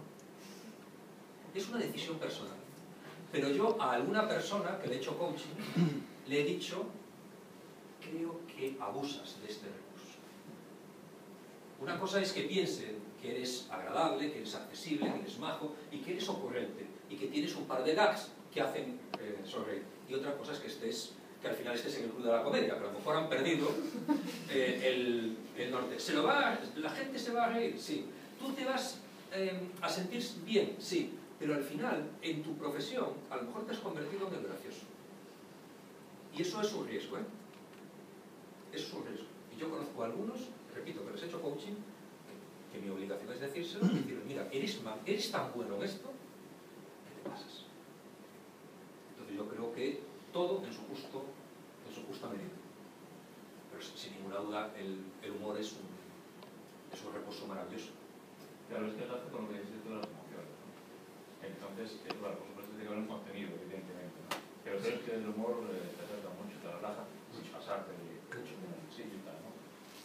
Es una decisión personal. Pero yo a alguna persona que le he hecho coaching, le he dicho, creo que abusas de este recurso. Una cosa es que piensen que eres agradable, que eres accesible, que eres majo y que eres ocurrente y que tienes un par de gags que hacen sonreír. Y otra cosa es que al final estés en el club de la comedia, que a lo mejor han perdido el norte. La gente se va a reír, sí. Tú te vas a sentir bien, sí. Pero al final, en tu profesión, a lo mejor te has convertido en el gracioso. Y eso es un riesgo, ¿eh? Eso es un riesgo. Y yo conozco a algunos, repito, que les he hecho coaching, que mi obligación es decírselo, y decirles, mira, eres tan bueno en esto, que te pasas. Entonces yo creo que todo en su justa medida. Pero sin ninguna duda, el humor es un recurso maravilloso. Claro, es que hace con lo que dices de todas las emociones, ¿no? Entonces, claro, por supuesto tiene que haber un contenido, evidentemente, ¿no? Pero creo que el humor te acerca mucho, te relaja, sin pasarte, sí y tal, ¿no?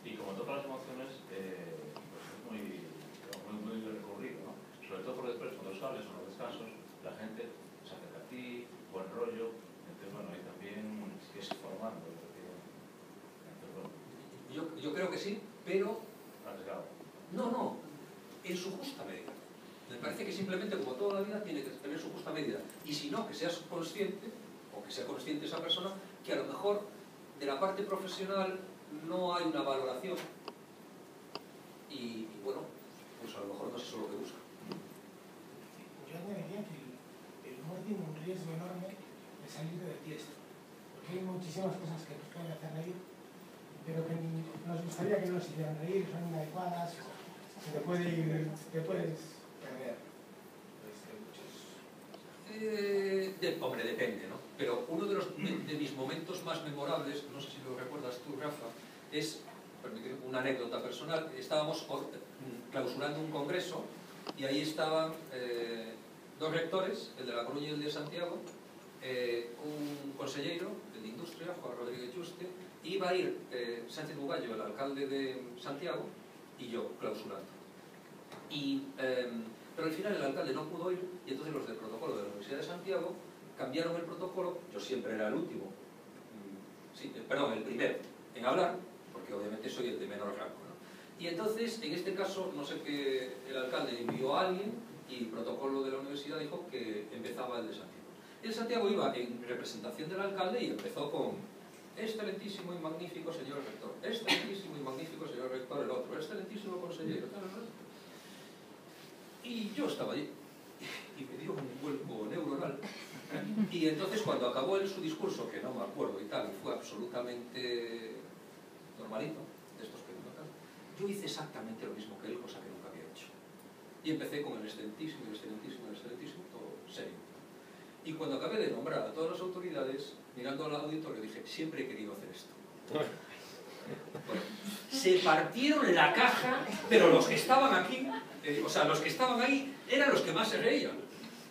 Y como todas las emociones, pues es muy recurrido, ¿no? Sobre todo porque después, cuando sales o los descansos, la gente se acerca a ti, buen rollo, entonces, bueno, ahí también sigues formando. Entonces, bueno. Yo creo que sí, pero... Arriesgado. No, en su justa medida. Me parece que simplemente, como toda la vida, tiene que tener su justa medida. Y si no, que seas consciente, o que sea consciente esa persona, que a lo mejor de la parte profesional no hay una valoración. Y bueno, pues a lo mejor no es eso lo que busca. riesgo enorme de salir de tiesto. Porque hay muchísimas cosas que nos pueden hacer reír, pero que nos gustaría que no nos hicieran reír, son inadecuadas, se te puedes perder. Hombre, depende, ¿no? Pero uno de mis momentos más memorables, no sé si lo recuerdas tú, Rafa, es una anécdota personal. Estábamos clausurando un congreso y ahí estaban dos rectores, el de La Coruña y el de Santiago, un consellero, el de Industria, Juan Rodríguez Juste, iba a ir Sánchez Bugallo, el alcalde de Santiago, y yo clausurando. Pero al final el alcalde no pudo ir y entonces los del protocolo de la Universidad de Santiago cambiaron el protocolo. Yo siempre era el último, el primero en hablar, porque obviamente soy el de menor rango, ¿no? Y entonces, en este caso, no sé qué, el alcalde envió a alguien y el protocolo de la universidad dijo que empezaba el de Santiago. Y el Santiago iba en representación del alcalde y empezó con: excelentísimo y magnífico señor rector, excelentísimo y magnífico señor rector el otro, excelentísimo consejero, tal. Y yo estaba allí y me dio un vuelco neuronal. Y entonces cuando acabó su discurso, que no me acuerdo y tal, y fue absolutamente normalito, de estos que no acá, yo hice exactamente lo mismo que él, cosa que nunca había hecho. Y empecé con el excelentísimo, todo serio. Y cuando acabé de nombrar a todas las autoridades, mirando al auditorio, dije: siempre he querido hacer esto. Bueno, se partieron la caja, pero los que estaban aquí, los que estaban ahí eran los que más se reían.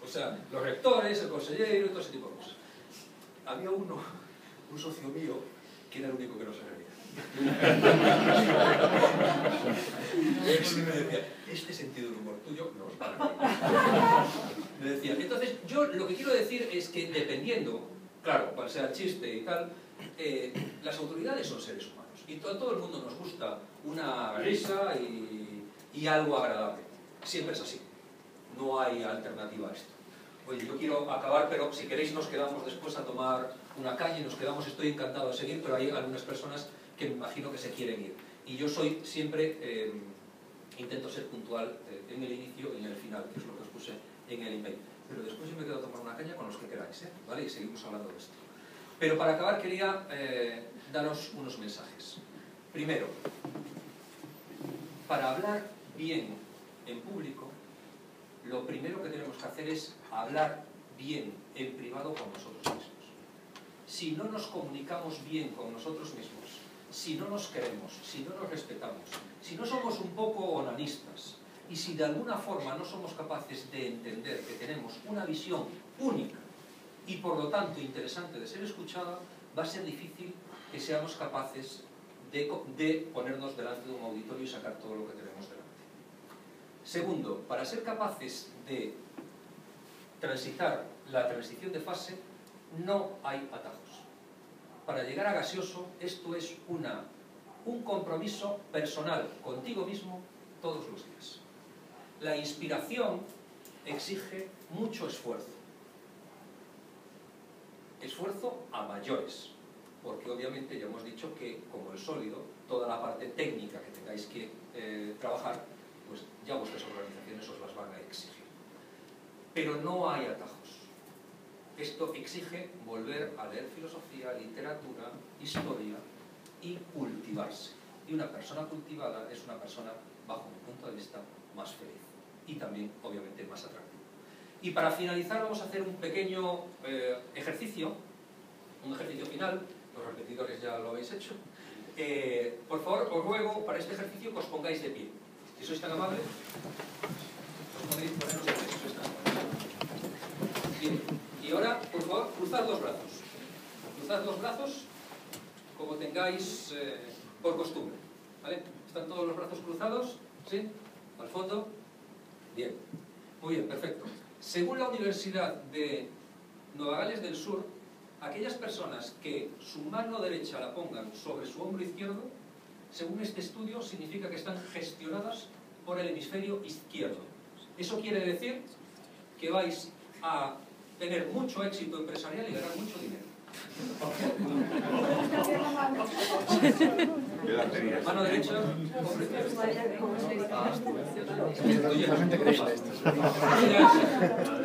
O sea, los rectores, el consejero y todo ese tipo de cosas. Había un socio mío, que era el único que no se reía. Y me decía: este sentido del humor tuyo nos va a reír. Me decía. Entonces, yo lo que quiero decir es que dependiendo, claro, cual sea el chiste y tal, las autoridades son seres humanos. Y a todo el mundo nos gusta una risa y algo agradable. Siempre es así. No hay alternativa a esto. Oye, yo quiero acabar, pero si queréis nos quedamos después a tomar una caña y nos quedamos. Estoy encantado de seguir, pero hay algunas personas que me imagino que se quieren ir. Y yo soy siempre, intento ser puntual en el inicio y en el final, que es lo que os puse en el email. Pero después yo me quedo a tomar una caña con los que queráis, ¿vale? Y seguimos hablando de esto. Pero para acabar quería daros unos mensajes. Primero, para hablar bien en público, lo primero que tenemos que hacer es hablar bien en privado con nosotros mismos. Si no nos comunicamos bien con nosotros mismos, si no nos queremos, si no nos respetamos, si no somos un poco onanistas y si de alguna forma no somos capaces de entender que tenemos una visión única y por lo tanto interesante de ser escuchada, va a ser difícil que seamos capaces de ponernos delante de un auditorio y sacar todo lo que tenemos delante. Segundo, para ser capaces de transitar la transición de fase, no hay atajos. Para llegar a gaseoso, esto es un compromiso personal contigo mismo todos los días. La inspiración exige mucho esfuerzo. Esfuerzo a mayores, porque obviamente ya hemos dicho que, como el sólido, toda la parte técnica que tengáis que trabajar, pues ya vuestras organizaciones os las van a exigir. Pero no hay atajos. Esto exige volver a leer filosofía, literatura, historia y cultivarse. Y una persona cultivada es una persona, bajo mi punto de vista, más feliz y también, obviamente, más atractiva. Y para finalizar vamos a hacer un pequeño ejercicio, un ejercicio final. Los repetidores ya lo habéis hecho. Por favor, os ruego para este ejercicio que os pongáis de pie. Si sois tan amables, os podéis poneros de pie, si sois tan amables. Bien. Y ahora, por favor, cruzad los brazos. Cruzad los brazos como tengáis por costumbre. ¿Vale? ¿Están todos los brazos cruzados? ¿Sí? ¿Al fondo? Bien. Muy bien, perfecto. Según la Universidad de Nueva Gales del Sur, aquellas personas que su mano derecha la pongan sobre su hombro izquierdo, según este estudio, significa que están gestionadas por el hemisferio izquierdo. Eso quiere decir que vais a tener mucho éxito empresarial y ganar mucho dinero. Mano derecha, hombro izquierdo.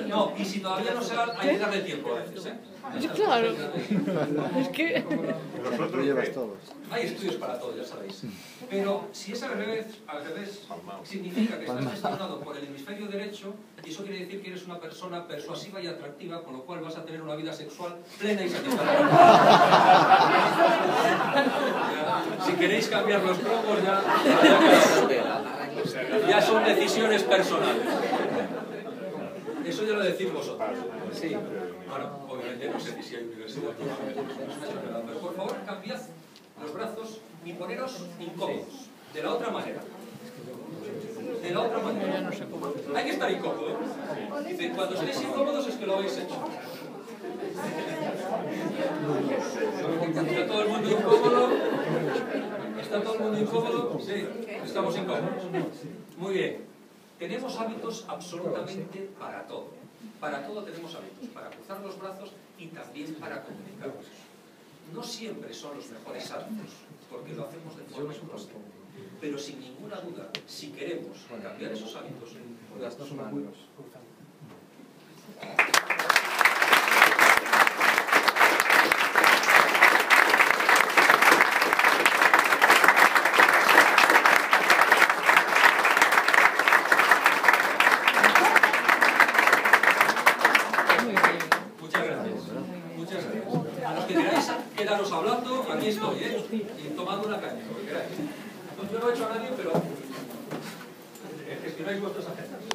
No, No, y si todavía no se dan, hay que darle tiempo a veces, ¿eh? Claro. Es que... Lo llevas todos. Hay estudios para todo, ya sabéis. Pero si es al revés, significa que estás gestionado por el hemisferio derecho y eso quiere decir que eres una persona persuasiva y atractiva, con lo cual vas a tener una vida sexual plena y satisfactoria. Si queréis cambiar los cromos, ya son decisiones personales. Eso ya lo decís vosotros. Sí. Bueno, obviamente no sé si hay universidad, pero por favor cambiad los brazos y poneros incómodos. De la otra manera. De la otra manera. Hay que estar incómodo. Dice, cuando estéis incómodos es que lo habéis hecho. ¿Está todo el mundo incómodo? ¿Está todo el mundo incómodo? Sí, estamos incómodos. Muy bien. Tenemos hábitos absolutamente para todo. Para todo tenemos hábitos. Para cruzar los brazos y también para comunicarnos. No siempre son los mejores hábitos, porque lo hacemos de forma impuesta. Pero sin ninguna duda, si queremos cambiar esos hábitos, las dos manos. quedaros hablando, aquí estoy, y tomando una caña, lo que queráis. Yo no he hecho a nadie, pero gestionáis vuestras agendas.